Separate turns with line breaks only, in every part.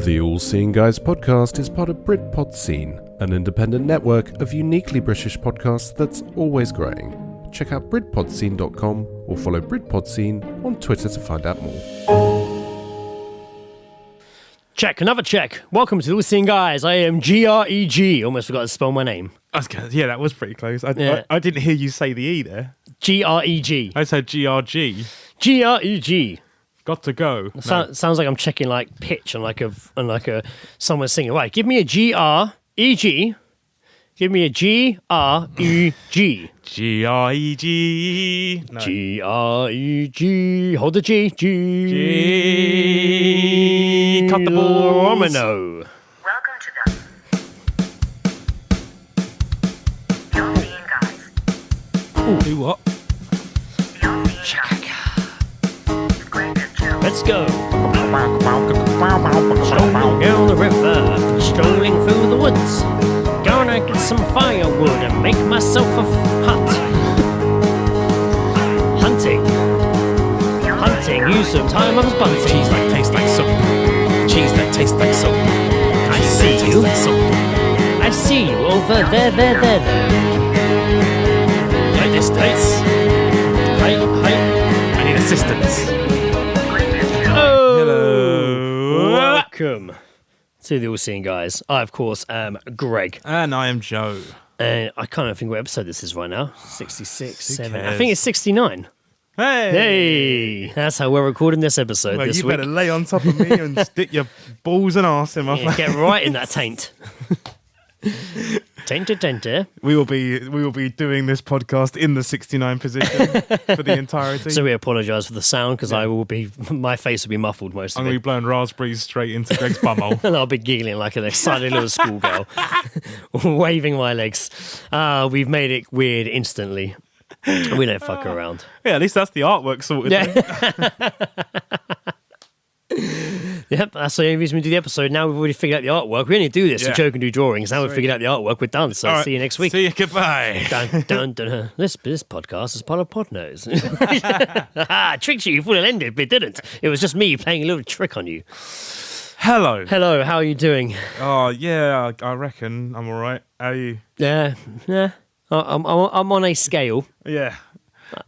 The All Seeing Guys podcast is part of Britpod Scene, an independent network of uniquely British podcasts that's always growing. Check out BritpodScene.com or follow Britpod Scene on Twitter to find out more.
Check, another check. Welcome to The All Seeing Guys. I am Greg. Almost forgot to spell my name.
Yeah, that was pretty close. I didn't hear you say the E there.
Greg.
I said GRG.
Greg.
Got to go.
Sounds like I'm checking like pitch and like a someone singing. Right, give me a Greg. Give me a Greg.
GREG. No.
Greg. Hold the G.
G. Cut the balls.
Romano.
Welcome to the All Seeing Guys.
Do what?
The All Seeing Guys. With Greg and Joe.
Let's go. Strolling down the river, strolling through the woods. Gonna get some firewood and make myself a hut. Hunting. Use some time on bunting.
Cheese that tastes like soap. Cheese that tastes like soap.
I see you.
Like soap.
I see you over there.
Like this taste.
Hi.
I need assistance.
Oh.
Hello.
Welcome to the All Seeing Guys. I, of course, am Greg.
And I am Joe.
And I can't even think what episode this is right now. 66, 7. I
cares?
think it's 69. Hey, that's how we're recording this episode
Well,
this
you
week.
better lay on top of me and stick your balls and arse in my
Yeah,
face.
get right in that taint. Tainter.
We will be doing this podcast in the 69 position for the entirety.
So we apologise for the sound because my face will be muffled most
I'm
of
going to
it.
be blowing raspberries straight into Greg's bumhole.
And I'll be giggling like an excited little schoolgirl, waving my legs. We've made it weird instantly. We don't fuck around.
Yeah, at least that's the artwork sorted.
Yeah. Yep, that's the only reason we do the episode. Now we've already figured out the artwork. We only do this so
Yeah.
Joe can do drawings. Now we've
Sweet.
figured out the artwork. We're done. So
All right.
see you next week.
See you, goodbye.
Dun, dun, dun. This podcast is part of Podnose. Tricked you full ended, but it didn't. It was just me playing a little trick on you.
Hello.
Hello, how are you doing?
Oh, yeah, I reckon I'm all right. How are you?
Yeah. I'm on a scale.
Yeah.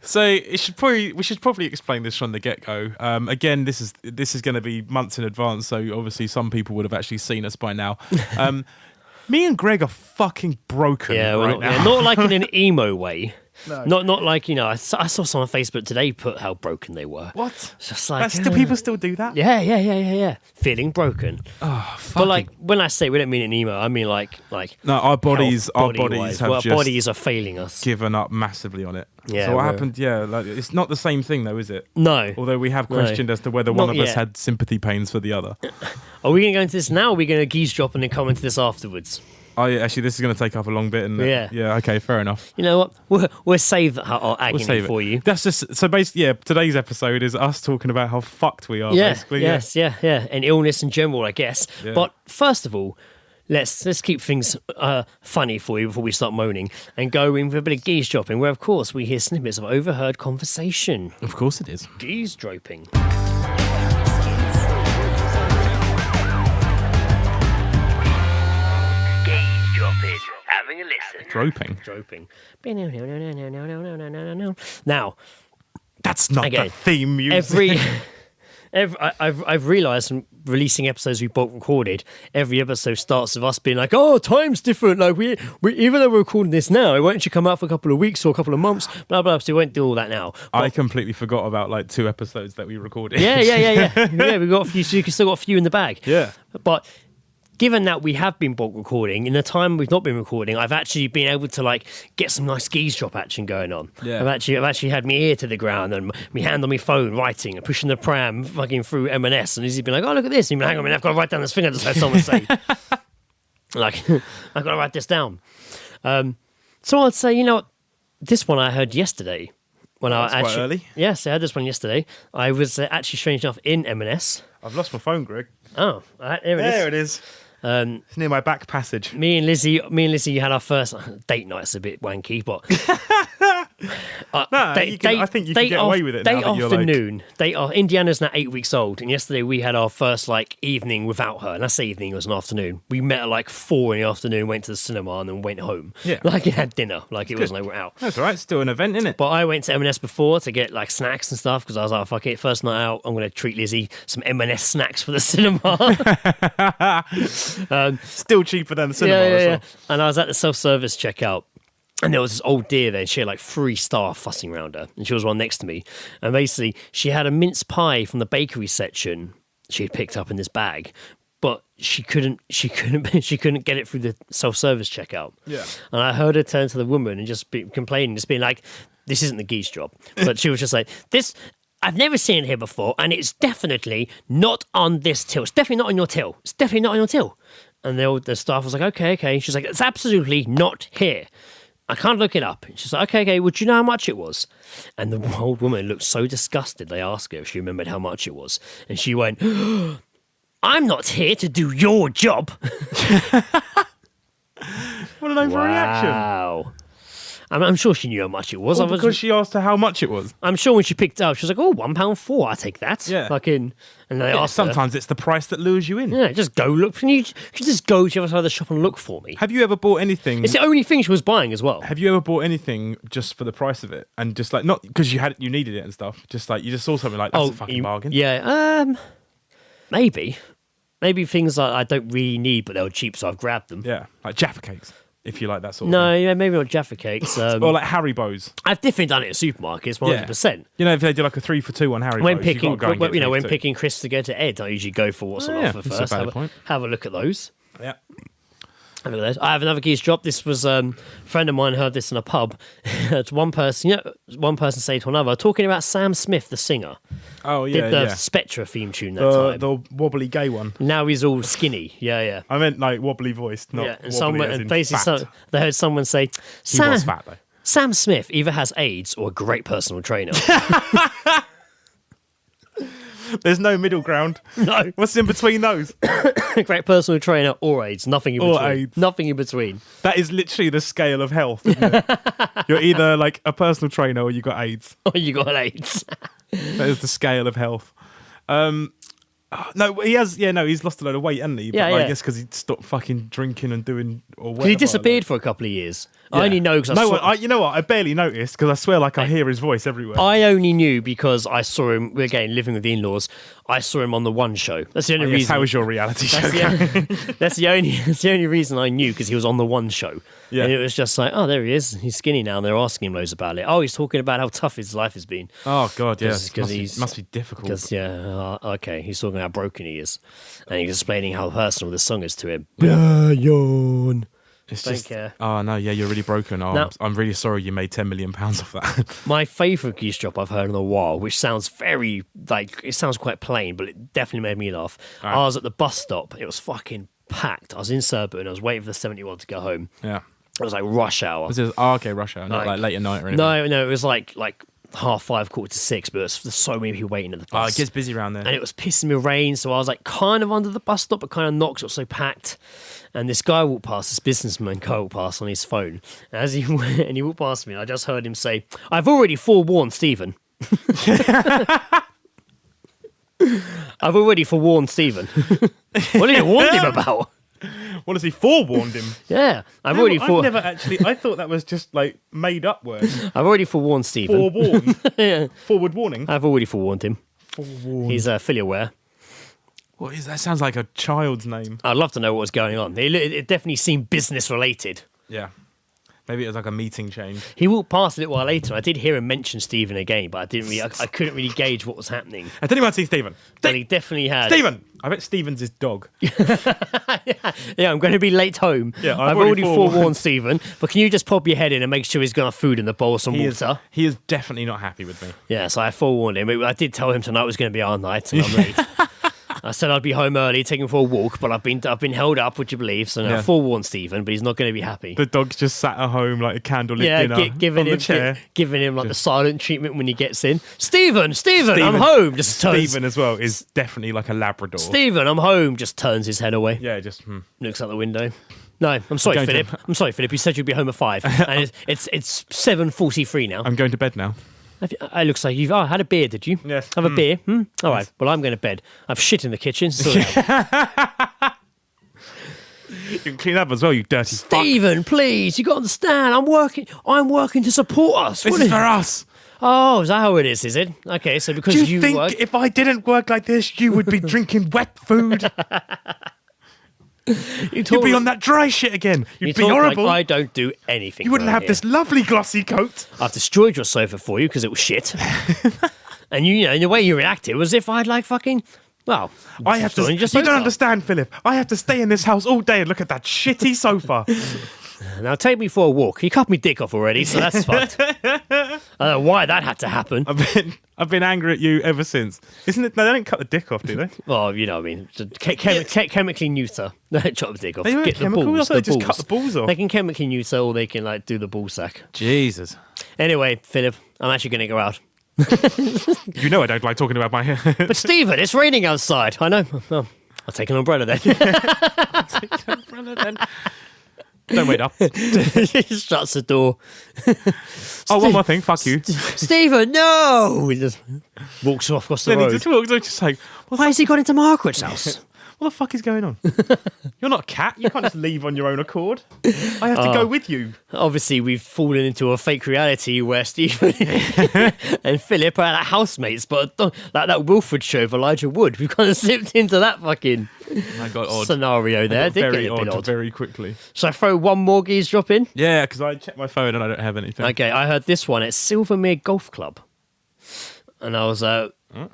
So we should probably explain this from the get-go. Again, this is going to be months in advance, so obviously some people would have actually seen us by now. Me and Greg are fucking broken right now.
Not like in an emo way.
No.
Not like, I saw someone on Facebook today put how broken they were.
What?
It's just like,
Do people still do that?
Yeah. Feeling broken.
Oh, fuck.
But like when I say we don't mean an emo, I mean like
No, our bodies
body-wise.
have
Our
just
bodies are failing us.
given up massively on it.
Yeah,
so what
we're-
happened? Yeah, like, it's not the same thing though, is it?
No.
Although we have questioned as to whether
Not
one of us
yet.
had sympathy pains for the other.
Are we going to go into this now or are we going to geese drop and then come into this afterwards?
Oh, yeah, actually, this is going to take up a long bit, isn't it?
Yeah.
Yeah, okay, fair enough.
You know what? We'll save our agony
We'll save
for
it.
you.
That's just, so basically, yeah, today's episode is us talking about how fucked we are,
Yeah,
basically.
yes, yeah. And illness in general, I guess.
Yeah.
But first of all, let's keep things funny for you before we start moaning and go in with a bit of geese dropping, where, of course, we hear snippets of overheard conversation.
Of course it is.
Geese dropping. Having a listen.
Groping.
Now,
That's not
Okay.
the theme music.
I've realised from releasing episodes we both recorded, every episode starts with us being like, "Oh, time's different. Like we even though we're recording this now, it won't actually come out for a couple of weeks or a couple of months. Blah blah." So we won't do all that now.
I completely forgot about like 2 episodes that we recorded.
Yeah. Yeah, we got a few. So you can still got a few in the bag.
Yeah.
But given that we have been bulk recording, in the time we've not been recording, I've actually been able to like get some nice geese drop action going on.
Yeah.
I've actually had my ear to the ground and my hand on my phone writing and pushing the pram fucking through M&S, and he's been like, "Oh, look at this." And he's been, "Hang on a minute, I've got to write down this thing I just heard someone say." Like, I've got to write this down. So I'd say, this one I heard yesterday. When I
That's quite
actually,
early.
Yes, I had this one yesterday. I was actually, strange enough, in M&S.
I've lost my phone, Greg.
Oh, there it is.
There it is. It's near my back passage.
Me and Lizzie had our first date night. It's a bit wanky, but
I think you can get away with it now that you're
afternoon. Indiana's now 8 weeks old, and yesterday we had our first evening without her. And I say evening, it was an afternoon. We met at 4 in the afternoon, went to the cinema, and then went home.
Yeah,
it had dinner. It wasn't we're out.
That's all right. Still an event, isn't it?
But I went to M&S before to get snacks and stuff because I was like, fuck it, first night out, I'm going to treat Lizzie some M&S snacks for the cinema.
Still cheaper than the cinema.
Yeah. And I was at the self-service checkout. And there was this old dear there. She had 3 staff fussing around her, and she was one next to me. And basically, she had a mince pie from the bakery section she had picked up in this bag, but she couldn't get it through the self-service checkout.
Yeah.
And I heard her turn to the woman and just be complaining, just being like, "This isn't the geese job." But she was just like, "This, I've never seen it here before, and it's definitely not on this till. It's definitely not on your till. It's definitely not on your till." And the staff was like, "Okay." She's like, "It's absolutely not here. I can't look it up." And she's like, okay, well, do you know how much it was? And the old woman looked so disgusted. They asked her if she remembered how much it was. And she went, "I'm not here to do your job."
What an overreaction.
Wow. I'm sure she knew how much it was.
Because she asked her how much it was.
I'm sure when she picked it up, she was like, "Oh, £1.04, I'll take that."
Yeah.
And they asked her,
sometimes it's the price that lures you in.
yeah, just go look. Can you just go to the other side of the shop and look for me?
Have you ever bought anything?
It's the only thing she was buying as well.
Have you ever bought anything just for the price of it, and just not because you needed it and stuff? Just you just saw something that's a fucking bargain.
Yeah. Maybe things that I don't really need, but they were cheap, so I've grabbed them.
Yeah, like Jaffa cakes, if you like that sort of
No,
thing.
yeah, maybe not Jaffa cakes.
Or like Haribo's.
I've definitely done it at supermarkets, 100%.
If they do a 3 for 2 on Haribo's,
When picking,
you've got to go and get
when
3 for 2.
picking crisps to go to Ed, I usually go for what's on offer
that's a
first.
valid point.
Have a look at those.
Yeah.
Have a look at those. I have another geese drop. This was a friend of mine heard this in a pub. It's one person say to another, talking about Sam Smith, the singer.
Oh yeah,
Did the Spectre theme tune that time.
the wobbly gay one.
Now he's all skinny. Yeah.
I meant wobbly voiced, not
And
wobbly as in fat.
they heard someone say,
He was fat though.
Sam Smith either has AIDS or a great personal trainer.
There's no middle ground.
No.
What's in between those?
Great personal trainer or AIDS. Nothing in
Or
between.
AIDS.
Nothing in between.
That is literally the scale of health, isn't it? You're either a personal trainer or you got AIDS.
Oh, you got AIDS.
That is the scale of health. No, he has. Yeah, no, he's lost a load of weight, hasn't he? But
Yeah,
I
yeah.
guess because he stopped fucking drinking and doing or whatever.
He disappeared for a couple of years. I
Yeah.
only know because
you know what? I barely noticed because I swear, I hear his voice everywhere.
I only knew because I saw him. We're again living with the in-laws. I saw him on the One Show. That's the only
Yes,
reason.
how was your reality show?
That's the only reason I knew because he was on the One Show.
Yeah.
And it was just like, oh, there he is. He's skinny now. And they're asking him loads about it. Oh, he's talking about how tough his life has been.
Oh God, yes.
Because
Must be difficult.
Because okay, he's talking how broken he is, and he's explaining how personal this song is to him.
Yawn. It's
Don't
just,
care.
oh no, yeah, you're really broken. Oh,
Now-
I'm really sorry you made £10 million off that.
My favourite geese drop I've heard in a while, which sounds very it sounds quite plain, but it definitely made me laugh.
Right.
I was at the bus stop. It was fucking packed. I was in Surbiton. I was waiting for the 71 to go home.
Yeah.
It was like rush hour.
Okay, rush hour, not late at night or anything.
No, it was like 5:30, 5:45, but there's so many people waiting at the
Oh,
bus.
it gets busy around there.
And it was pissing me rain, so I was kind of under the bus stop, but kind of not 'cause it was so packed. And this guy walked past, this businessman guy walked past on his phone. And as he went, and he walked past me, and I just heard him say, "I've already forewarned Stephen." I've already forewarned Stephen. What did you warn him about?
What has he forewarned him?
Yeah, I've
No,
already
I've never actually. I thought that was just made up word.
I've already forewarned Stephen.
Forewarned.
Yeah,
Forward warning.
I've already forewarned him.
Forewarned.
He's fully aware.
What is that? Sounds like a child's name.
I'd love to know what was going on. It definitely seemed business related.
Yeah. Maybe it was like a meeting change.
He walked past a little while later. I did hear him mention Stephen again, but I couldn't really gauge what was happening.
Has anyone seen Stephen?
But he definitely had.
Stephen! I bet Stephen's his dog.
Yeah, I'm going to be late home.
Yeah,
I've already forewarned Stephen, but can you just pop your head in and make sure he's got food in the bowl, some water?
He is definitely not happy with me.
Yeah, so I forewarned him. I did tell him tonight was going to be our night, and I'm late. I said I'd be home early, taking for a walk, but I've been held up, would you believe? So now I forewarned Stephen, but he's not going to be happy.
The dog's just sat at home like a candlelit dinner
giving
on
him
the chair.
giving him the silent treatment when he gets in. Stephen, I'm home. Just turns.
Stephen as well is definitely like a Labrador.
Stephen, I'm home. Just turns his head away.
Yeah, just
Looks out the window. No, I'm sorry,
going to-
Philip. I'm sorry, Philip. You said you'd be home at 5, and it's 7:43 now.
I'm going to bed now.
It looks like you've had a beer, did you?
Yes.
Have a beer? All right. Well, I'm going to bed. I've shit in the kitchen. Sort it out.
You can clean up as well, you dirty fuck.
Stephen, please, you got to understand. I'm working to support us.
This
What
is
is-
for us.
Oh, is that how it is? Is it? Okay, so because
Do you
you
think
work,
if I didn't work like this, you would be drinking wet food? You'd be on that dry shit again.
you
You'd be
talk
horrible.
Like I don't do anything.
You wouldn't
around
have
here.
this lovely glossy coat.
I've destroyed your sofa for you because it was shit. And you know, the way you reacted was if I'd like fucking. Well,
I have to.
destroying
You
your sofa.
don't understand, Philip. I have to stay in this house all day and look at that shitty sofa.
Now take me for a walk. You cut my dick off already, so that's fucked. I don't know why that had to happen.
I've been angry at you ever since. Isn't it? No, they don't cut the dick off, do they?
Well, you know what I mean. Chemically neuter. They don't chop the dick off.
They
Get the
chemical? I
balls.
thought
The
they just
balls.
cut the balls off.
They can chemically neuter or they can like do the ball sack.
Jesus.
Anyway, Philip, I'm actually going to go out.
You know I don't like talking about my hair.
But Stephen, it's raining outside. I know. Well, I'll take an umbrella then.
Don't wait up.
He shuts the door.
Oh, one more thing. Fuck you.
Stephen, no! He just walks off across the
Then he
road.
just walks. I'm just like,
Why has he gone into Margaret's house?
what the fuck is going on? You're not a cat. You can't just leave on your own accord. I have to go with you.
Obviously, we've fallen into a fake reality where Stephen and Philip are like housemates, but like that Wilfred show of Elijah Wood. We've kind of slipped into that fucking
I got odd.
scenario there. It did
Very
get a bit
odd,
odd.
very quickly.
Shall I throw one more geese drop in?
Yeah, because I checked my phone and I don't have anything.
Okay, I heard this one at Silvermere Golf Club. And I was,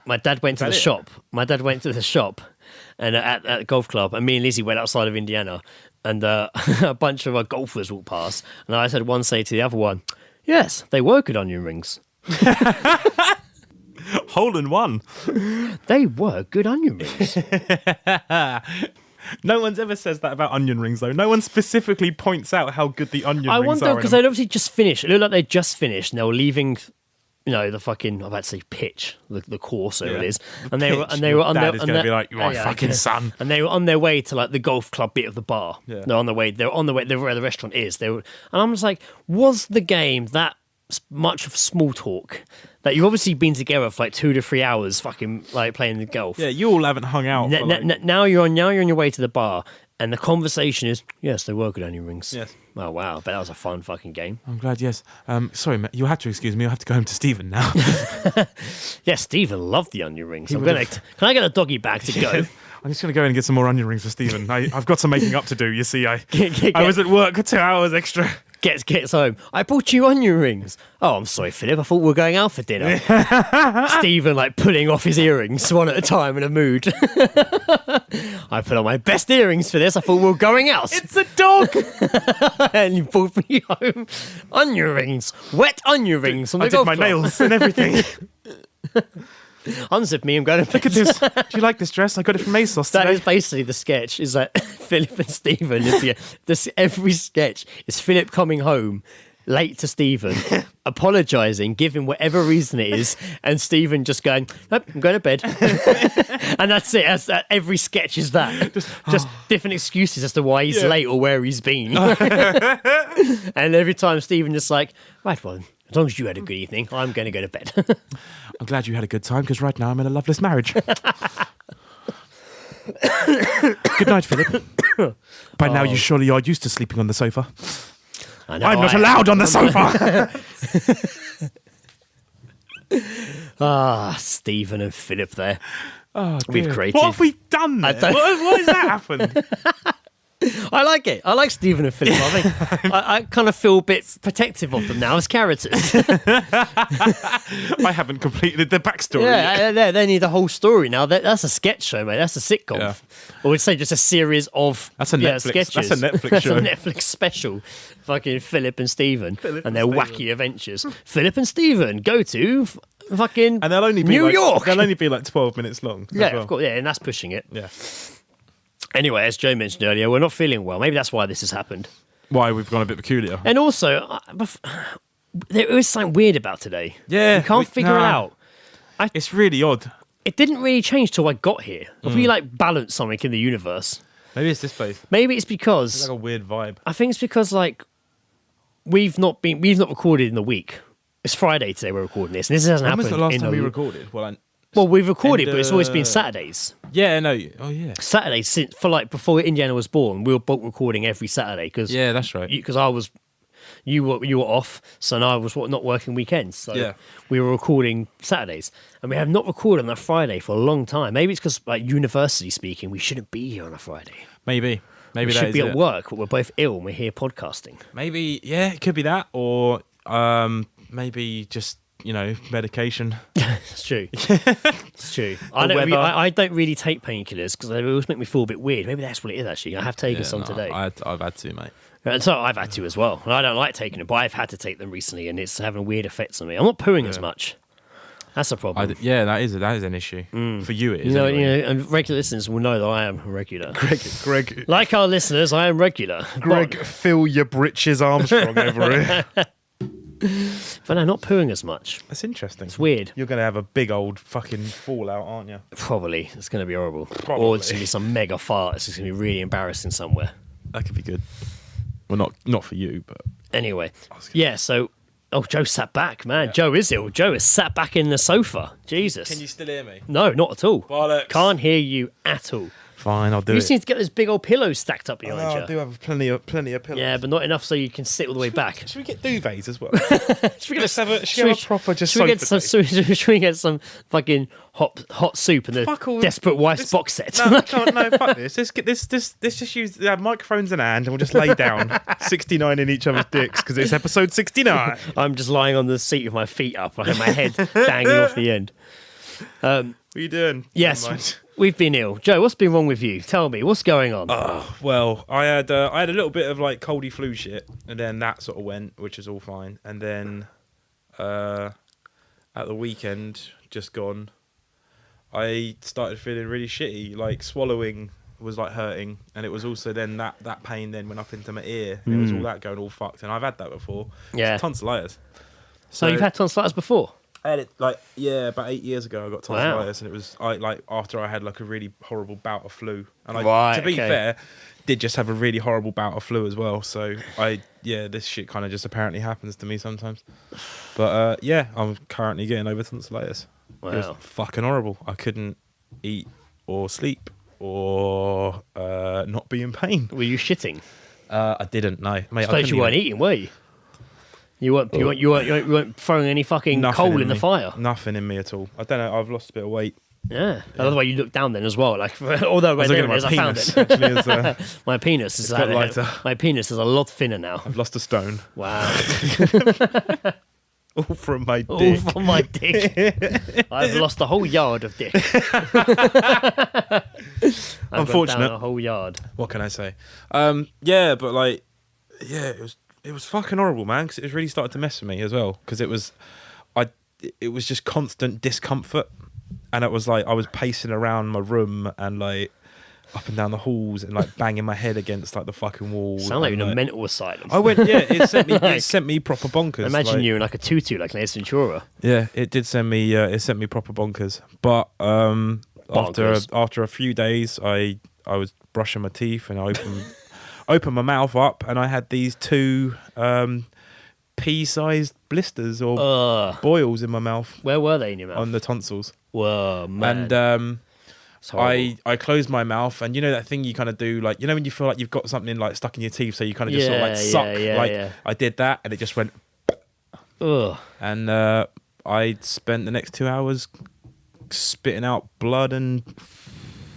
my dad went to the shop. My dad went to the shop and at the golf club, and me and Lizzie went outside of Indiana, and a bunch of our golfers walked past, and I had one say to the other one, yes, they were good onion rings.
Hole in one.
They were good onion rings.
No one's ever says that about onion rings, though. No one specifically points out how good the onion
I
rings
wonder,
are.
because they'd obviously just finished. It looked like they'd just finished, and they were leaving... You know, the fucking, I'm about to say pitch, the course, so
Yeah.
it is. And they were
Pitch.
on
Dad
their...
is
on
gonna
their-
be like, "You are fucking son."
And they were on their way to like the golf club bit of the bar.
Yeah.
They're on their way where the restaurant is. And I'm just like, was the game that much of small talk? That you've obviously been together for like 2 to 3 hours fucking like playing the golf.
Yeah, you all haven't hung out. for, like-
Now you're on your way to the bar, and the conversation is, yes, they were good onion rings.
Yes.
Oh wow, but that was a fun fucking game.
I'm glad, yes. Sorry, mate, you'll have to excuse me. I'll have to go home to Stephen now.
Yeah, Stephen loved the onion rings.
He
Can
would've-
I get a doggy bag to go?
I'm just going to go in and get some more onion rings for Stephen. I've got some making up to do, you see. I
Get-
was at work for 2 hours extra.
Gets home. I bought you onion rings. Oh, I'm sorry, Philip. I thought we were going out for dinner. Stephen, like, pulling off his earrings one at a time in a mood. I put on my best earrings for this. I thought we were going out.
It's a dog!
And you brought me home onion rings. Wet onion rings. From the
I did
golf
my
club.
nails and everything.
Unzip me. I'm going to
Look at this. Do you like this dress? I got it from ASOS
That
today.
is basically the sketch. Is that Philip and Stephen? Every sketch is Philip coming home late to Stephen, apologising, giving whatever reason it is, and Stephen just going, nope, I'm going to bed. And that's it. Every sketch is that. Just different excuses as to why he's late or where he's been. And every time Stephen just like, right, well, as long as you had a good evening, I'm going to go to bed.
I'm glad you had a good time, because right now I'm in a loveless marriage. Good night, Philip. By now you surely are used to sleeping on the sofa.
I know,
I'm not allowed on the sofa!
Stephen and Philip there.
Oh,
We've
dear.
created-
What have we done there?
don't-
What has that happened?
I like it. I like Stephen and Philip. I think I kind of feel a bit protective of them now as characters.
I haven't completed the backstory yet.
Yeah, they need the whole story now. That's a sketch show, mate. That's a sitcom.
Yeah.
Or we'd say just a series of
That's a Netflix-
sketches.
that's a Netflix
That's
show.
a Netflix special. Fucking Philip and Stephen and their
and
wacky
Stephen.
adventures. Philip and Stephen go to fucking
And they'll only be
New
like,
York.
They'll only be like 12 minutes long. as
Yeah,
well.
of course. Yeah, and that's pushing it.
Yeah.
Anyway, as Joe mentioned earlier, we're not feeling well. Maybe that's why this has happened.
Why we've gone a bit peculiar.
And also, there is something weird about today.
Yeah,
we can't figure it out.
It's really odd.
It didn't really change till I got here. If we like balance something in the universe,
Maybe it's this place.
Maybe it's
It's
because
like a weird vibe.
I think it's because like we've not recorded in the week. It's Friday today. We're recording this, and this hasn't
When was
happened.
the last
in
time
a-
we recorded?
Well, we've recorded,
And,
but it's always been Saturdays.
Yeah, no. Oh, yeah.
Saturdays since for like before Indiana was born, we were both recording every Saturday because
Yeah, that's right.
you were off, so I was not working weekends. So
Yeah.
we were recording Saturdays, and we have not recorded on a Friday for a long time. Maybe it's because, like, university speaking, we shouldn't be here on a Friday.
Maybe
We
that
should
is
be
it.
at work, but we're both ill and we're here podcasting.
Maybe, yeah, it could be that, or maybe just medication.
It's true. It's true. I don't really take painkillers because they always make me feel a bit weird. Maybe that's what it is. Actually, I have taken some today.
I've had to, mate.
And so I've had to as well. And I don't like taking them, but I've had to take them recently, and it's having weird effects on me. I'm not pooing as much. That's a problem.
That is an issue for you. It is.
And regular listeners will know that I am regular.
Greg,
Like our listeners, I am regular.
fill your britches, Armstrong over here.
But no, not pooing as much.
That's interesting.
It's weird.
You're going to have a big old fucking fallout, aren't you?
Probably. It's going to be horrible.
Probably.
Or it's going to be some mega fart. It's going to be really embarrassing somewhere.
That could be good. Well, not for you, but
Anyway. Yeah, so... Oh, Joe sat back, man. Yeah. Joe is ill. Joe is sat back in the sofa. Jesus.
Can you still hear me?
No, not at all.
Bollocks.
Can't hear you at all.
Fine, I'll do
You
it.
just need to get those big old pillows stacked up behind you.
I do have plenty of pillows.
Yeah, but not enough so you can sit all the way back.
Should we get duvets as well?
Should we
Let's have a proper just
should we
sofa
get some? Should we get some fucking hot soup and
Fuck
the
all
Desperate Wives
this-
box set?
No, fuck this. Let's get this. Let's just use microphones in hand and we'll just lay down 69 in each other's dicks because it's episode 69.
I'm just lying on the seat with my feet up and my head dangling off the end.
What are you doing?
Yes,
Never mind.
we've been ill. Joe, what's been wrong with you? Tell me, what's going on?
Well, I had a little bit of like coldy flu shit, and then that sort of went, which is all fine. And then at the weekend, just gone, I started feeling really shitty. Like swallowing was like hurting, and it was also then that pain then went up into my ear. And It was all that going all fucked, and I've had that before.
Yeah.
It's tonsillitis.
So you've had tonsillitis before?
I had it about 8 years ago. I got tonsillitis, and it was after I had like a really horrible bout of flu. And to be fair, did just have a really horrible bout of flu as well. So this shit kind of just apparently happens to me sometimes. But I'm currently getting over tonsillitis.
Wow.
It was fucking horrible. I couldn't eat or sleep or not be in pain.
Were you shitting?
I didn't. No, mate.
I suppose you weren't eating, were you? You weren't throwing any fucking coal in the fire.
Nothing in me at all. I don't know. I've lost a bit of weight.
Yeah. I love the way you look down then as well. Like, although right there it is, I found it.
Actually,
My penis is
got lighter.
My penis is a lot thinner now.
I've lost a stone.
Wow.
All from my dick.
All from my dick. I've lost a whole yard of dick.
Unfortunate.
A whole yard.
What can I say? It was fucking horrible, man. Because it was really started to mess with me as well. Because it was just constant discomfort, and it was like I was pacing around my room and like up and down the halls and like banging my head against like the fucking wall.
Sound like you're in a mental asylum.
I went, yeah. It sent me proper bonkers.
Imagine you in like a tutu, like Ace Ventura.
Yeah, it did send me. It sent me proper bonkers. But after a few days, I was brushing my teeth and I opened my mouth up and I had these two pea-sized blisters or boils in my mouth.
Where were they in your mouth?
On the tonsils.
Whoa, man.
And I closed my mouth, and you know that thing you kind of do, like, you know when you feel like you've got something like stuck in your teeth, so you kind of just sort of like suck. I did that, and it just went.
Ugh.
And I spent the next 2 hours spitting out blood and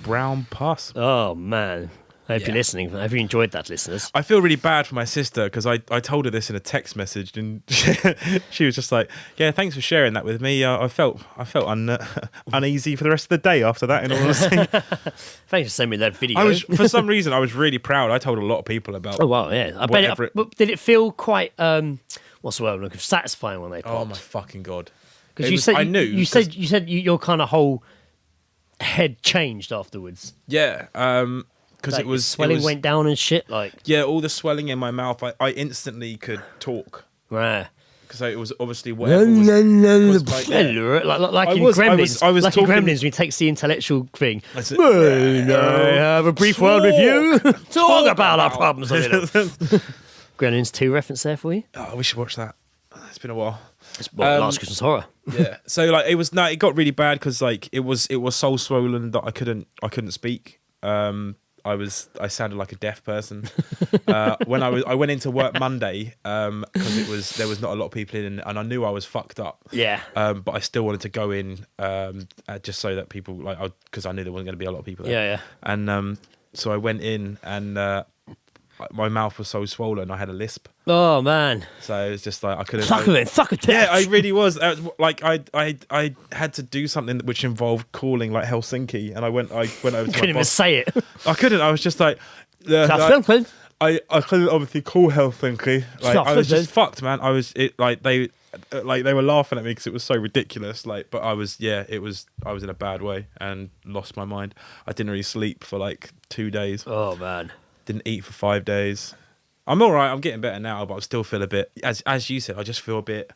brown pus.
Oh man. I hope you're listening. I hope you enjoyed that, listeners.
I feel really bad for my sister because I told her this in a text message, and she was just like, "Yeah, thanks for sharing that with me. I felt uneasy for the rest of the day after that." In all honesty,
thanks for sending me that video.
For some reason, I was really proud. I told a lot of people about.
Oh wow, yeah. I bet did it feel quite what's the word I'm looking for? Satisfying when they popped?
Oh my fucking god!
Because you said your kind of whole head changed afterwards.
Yeah. Because
like
it was
swelling went down and shit. Like
all the swelling in my mouth. I instantly could talk.
Right.
because it was obviously whatever was like there.
like
I
in
was- I
Gremlins.
was- I was
like
talking-
in Gremlins, when he takes the intellectual thing.
I said,
May I have a brief word with you? Talk about our problems a little. Gremlins 2 reference there for you?
Oh, we should watch that. It's been a while.
It's Last Christmas Horror.
Yeah. So like it got really bad because like it was so swollen that I couldn't speak. I sounded like a deaf person. When I went into work Monday because there was not a lot of people in, and I knew I was fucked up.
Yeah.
But I still wanted to go in just so that people because I knew there wasn't going to be a lot of people there.
Yeah.
And so I went in and my mouth was so swollen I had a lisp.
Oh man.
So it's just like I couldn't.
Suck a
Yeah, I really was. Like I had to do something which involved calling like Helsinki, and I went over to
Couldn't
my
even
boss.
say it.
I couldn't. I was just like, I couldn't obviously call Helsinki. Like I was just fucked, man. I was they were laughing at me because it was so ridiculous. Like, but I was in a bad way and lost my mind. I didn't really sleep for like 2 days.
Oh man.
Didn't eat for 5 days. I'm all right. I'm getting better now, but I still feel a bit, as you said, I just feel a bit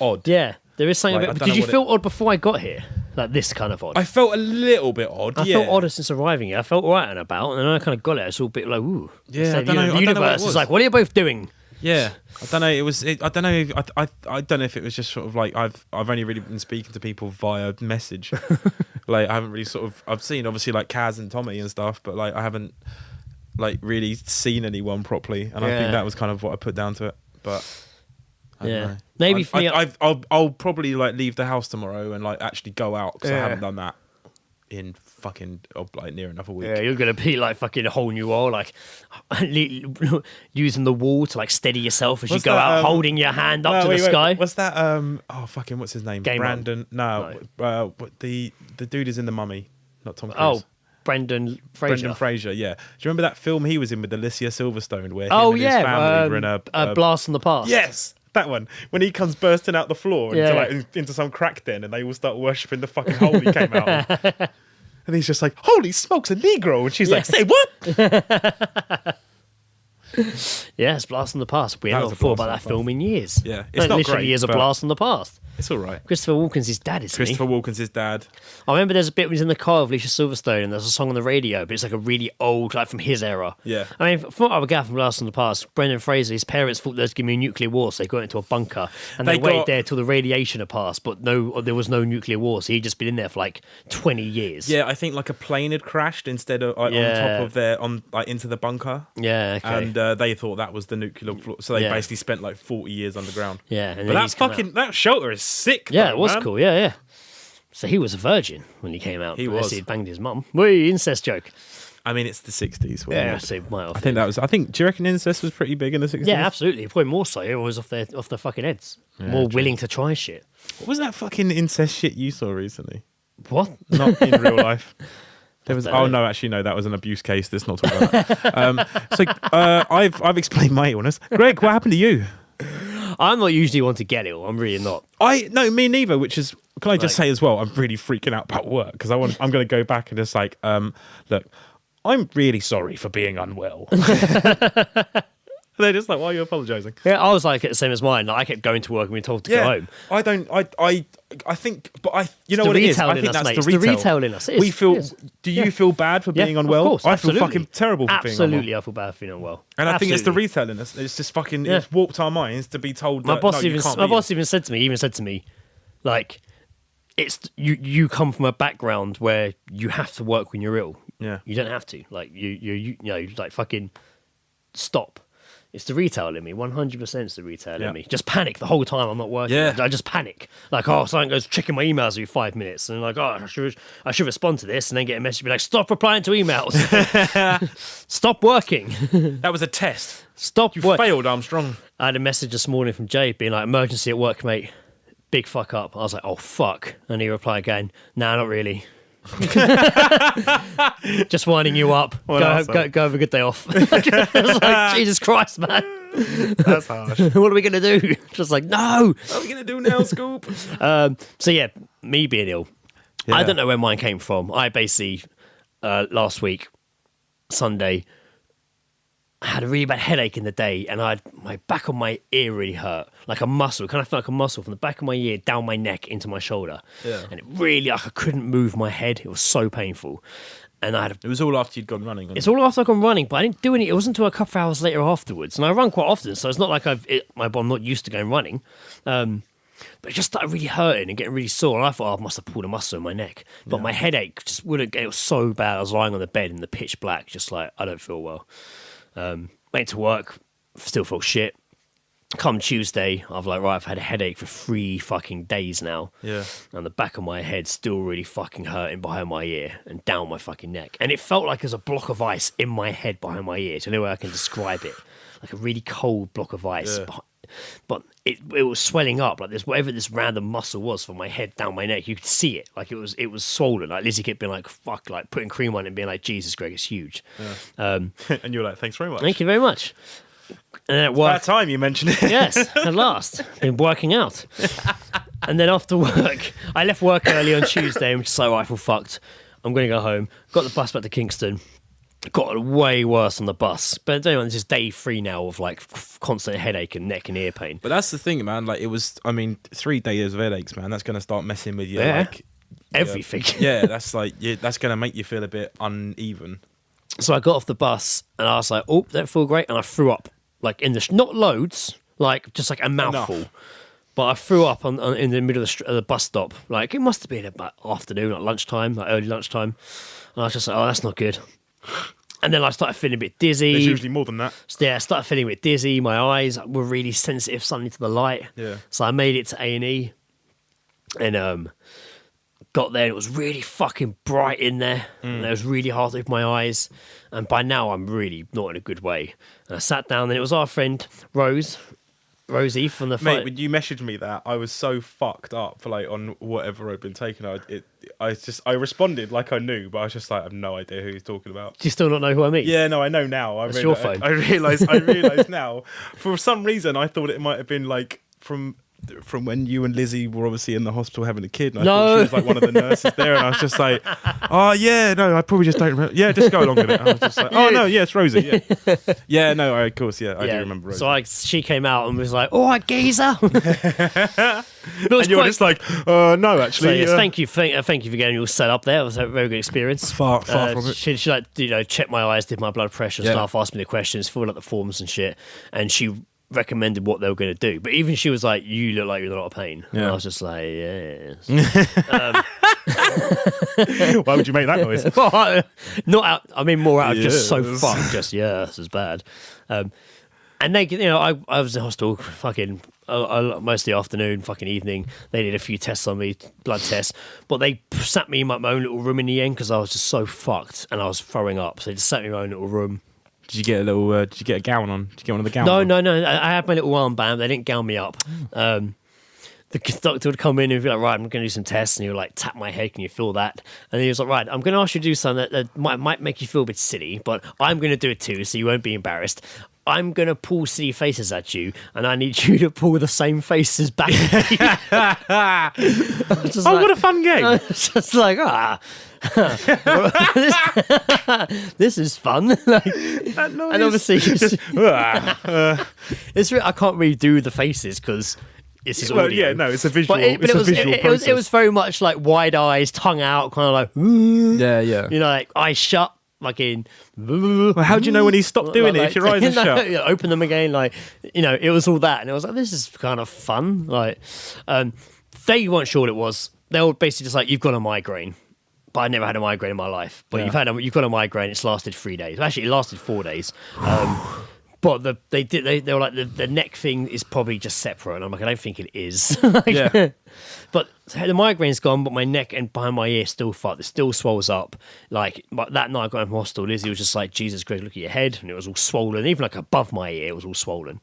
odd.
Yeah, there is something.
Like,
a
I
bit,
don't
did
know
you
what
feel odd before I got here? Like this kind of odd.
I felt a little bit odd.
I
yeah.
felt odder since arriving here. I felt right and about, and then I kind of got it. It's all a bit like, ooh.
Yeah,
Instead
I
of,
don't know-
the
I don't know what it
universe is
was.
like, what are you both doing?
Yeah, I don't know. I don't know. I don't know if it was just sort of like I've only really been speaking to people via message. Like I haven't really I've seen obviously like Kaz and Tommy and stuff, but like I haven't like really seen anyone properly, and I think that was kind of what I put down to it. But I don't know.
Maybe for me,
I'll probably like leave the house tomorrow and like actually go out because I haven't done that in fucking like near enough a week.
yeah, you're gonna be like fucking a whole new world, like using the wall to like steady yourself as
What's
you go
that,
out, holding your hand up to
wait,
the sky.
What's that? What's his name?
Game
Brandon.
On.
No. The dude is in The Mummy, not Tom Cruise.
Oh, Brendan Fraser.
Brendan Fraser, yeah. Do you remember that film he was in with Alicia Silverstone where him
Oh
and
yeah,
his family were in a
Blast from the Past.
Yes, that one. When he comes bursting out the floor
Yeah.
into some crack den and they all start worshipping the fucking hole he came out of. And he's just like, holy smokes, a Negro. And she's like, say what?
Yeah, it's Blast from the Past. We
That
haven't
was a
thought
blast
about
from
that
the
film in years.
Yeah, it's not
literally
great,
years of
but-
Blast from the Past.
It's all right.
Christopher Walken's his dad, isn't
Christopher
he?
Walken's his dad.
I remember there's a bit when he's in the car with Alicia Silverstone and there's a song on the radio, but it's like a really old, like from his era.
Yeah.
I mean, from what I would gather from Blast from the Past, Brendan Fraser, his parents thought there was going to be a nuclear war, so they got into a bunker and they waited there till the radiation had passed, but there was no nuclear war, so he'd just been in there for like 20 years.
Yeah, I think like a plane had crashed instead of like, on top of into the bunker.
Yeah, okay.
And they thought that was the nuclear floor. So they
Yeah.
basically spent like 40 years underground.
Yeah, and
But
then he's come out.
that shelter is sick.
Yeah,
though,
it was
man.
cool. Yeah. So he was a virgin when he came out.
He
unless
was.
He'd banged his mum. Whee, incest joke.
I mean, it's the 60s. wasn't
Yeah,
it?
so might
I think that was. I think. Do you reckon incest was pretty big in the 60s?
Yeah, absolutely. Probably more so. It was off their fucking heads. More willing to try shit.
What was that fucking incest shit you saw recently?
What?
Not in real life. There was.
that?
Oh no, actually no. That was an abuse case. Let's not talk about that. I've explained my illness. Greg, what happened to you?
I'm not usually one to get ill. I'm really not.
No, me neither. Which is, can I just
Like-
say as well? I'm really freaking out about work because I'm going to go back and just like, look, I'm really sorry for being unwell. They're just like, why are you apologising?
Yeah, I was like the same as mine. Like, I kept going to work and being told to go home.
I don't. I think, but you know
the
what it is.
retail
I
in
think
us,
that's
mate.
the
It's the
retail.
retail in us. It is.
We feel.
It is.
Do you feel bad for being unwell?
Of course,
I feel
absolutely.
fucking terrible for being unwell.
Absolutely, I feel bad for being unwell.
And I think it's the
Absolutely.
retail in us. It's just fucking.
Yeah.
It's warped our minds to be told.
My
that,
boss
no, you can't be.
even said to me, like, it's you come from a background where you have to work when you're ill.
Yeah.
You don't have to. Like you know, like fucking stop. It's the retail in me. 100% it's the retail
Yeah.
in me. Just panic the whole time I'm not working.
Yeah.
I just panic. Like, oh, someone goes checking my emails every 5 minutes, and like, oh, I should respond to this, and then get a message be like, stop replying to emails. Stop working.
That was a test.
Stop
You
working.
failed, Armstrong.
I had a message this morning from Jay being like, emergency at work, mate. Big fuck up. I was like, oh, fuck. And he replied again, nah, not really. Just winding you up.
What
Go
asshole.
have a good day off. I was like, Jesus Christ, man.
That's harsh.
What are we going to do? Just like, no.
What are we gonna do now, Scoop?
So, yeah, me being ill.
Yeah.
I don't know where mine came from. I basically, last week, Sunday, I had a really bad headache in the day, and my back of my ear really hurt, like a muscle. Kind of felt like a muscle from the back of my ear down my neck into my shoulder.
Yeah.
And it really, like, I couldn't move my head. It was so painful. And
It was all after you'd gone running.
It's all after I'd gone running, but I didn't do any. It wasn't until a couple of hours later afterwards. And I run quite often, so it's not like I'm not used to going running. But it just started really hurting and getting really sore. And I thought, I must have pulled a muscle in my neck. But my headache just wouldn't. It was so bad. I was lying on the bed in the pitch black, just like, I don't feel well. Went to work, still felt shit. Come Tuesday, I've had a headache for 3 fucking days now.
Yeah.
And the back of my head still really fucking hurting behind my ear and down my fucking neck. And it felt like there's a block of ice in my head behind my ear. So no way I can describe it. Like a really cold block of ice.
Yeah.
But it was swelling up, like whatever this random muscle was from my head down my neck, you could see it. Like it was swollen. Like Lizzie kept being like, fuck, like putting cream on it and being like, Jesus, Greg, it's huge.
Yeah. And you were like, thanks very much.
Thank you very much. And then at work,
That time you mentioned it.
yes, at last, been working out. And then after work, I left work early on Tuesday and was just like, right, I feel fucked. I'm going to go home. Got the bus back to Kingston. Got way worse on the bus. But anyway, this is day 3 now of like constant headache and neck and ear pain.
But that's the thing, man. Like 3 days of headaches, man. That's going to start messing with you.
Yeah.
Like
Everything.
Yeah, that's that's going to make you feel a bit uneven.
So I got off the bus and I was like, oh, that feel great. And I threw up like in the, not loads, like just like a mouthful.
Enough.
But I threw up in the middle of the bus stop. Like it must have been about afternoon, like lunchtime, like early lunchtime. And I was just like, oh, that's not good. And then I started feeling a bit dizzy.
There's usually more than that.
Yeah, I started feeling a bit dizzy. My eyes were really sensitive suddenly to the light.
Yeah.
So I made it to A&E and got there. And it was really fucking bright in there. And it was really hard to open my eyes. And by now I'm really not in a good way. And I sat down and it was our friend Rosie from the
Mate, when you messaged me that, I was so fucked up for like on whatever I'd been taking. I responded like I knew, but I was just like, I have no idea who he's talking about.
Do you still not know who I mean?
Yeah, no, I know now.
That's your phone.
I realised now. For some reason, I thought it might have been like from when you and Lizzie were obviously in the hospital having a kid. And I thought she was like one of the nurses there, and I was just like, oh yeah, no, I probably just don't remember. Yeah, just go along with it. And I was just like, oh no, yeah, it's Rosie. Yeah, yeah, no, of course, yeah, I do remember Rosie.
So she came out and was like, "All right, geezer."
And you're just like, no, actually.
So yes, thank you for getting you all set up there. It was a very good experience.
Far from it.
She like checked my eyes, did my blood pressure, stuff, asked me the questions, filled out the forms and shit, and she recommended what they were going to do. But even she was like, "You look like you're in a lot of pain."
Yeah.
And I was just like, "Yes."
Why would you make that noise?
Not out. I mean, more out of just so
Yes.
fucked. Just this is bad. And they, I was in hospital fucking most of the afternoon, fucking evening. They did a few tests on me, blood tests, but they sat me in my own little room in the end because I was just so fucked and I was throwing up. So they just sat me in my own little room.
Did you get a little? Did you get a gown on? Did you get one of the gowns?
No. I had my little armband. They didn't gown me up. The doctor would come in and be like, right, I'm going to do some tests. And he would like tap my head. Can you feel that? And he was like, right, I'm going to ask you to do something that might make you feel a bit silly, but I'm going to do it too, so you won't be embarrassed. I'm going to pull silly faces at you, and I need you to pull the same faces back at me.
What a fun game.
I was just like, this is fun. Like, and obviously, it's I can't really do the faces because it's his audio.
Yeah, no, it's a visual.
But it was very much like wide eyes, tongue out, kind of like
yeah.
like eyes shut. Fucking.
Well, how do you know when he stopped doing it if your eyes are shut?
Open them again, like it was all that, and I was like, this is kind of fun. Like, they weren't sure what it was. They were basically just like, you've got a migraine, but I never had a migraine in my life. But you've got a migraine. It's lasted 3 days. Actually, it lasted 4 days. But they were like the neck thing is probably just separate, and I'm like, I don't think it is.
Yeah.
But the migraine's gone, but my neck and behind my ear still fucked. It still swells up. Like that night I got home from hospital, Lizzie was just like, Jesus, Greg, look at your head, and it was all swollen. Even like above my ear, it was all swollen.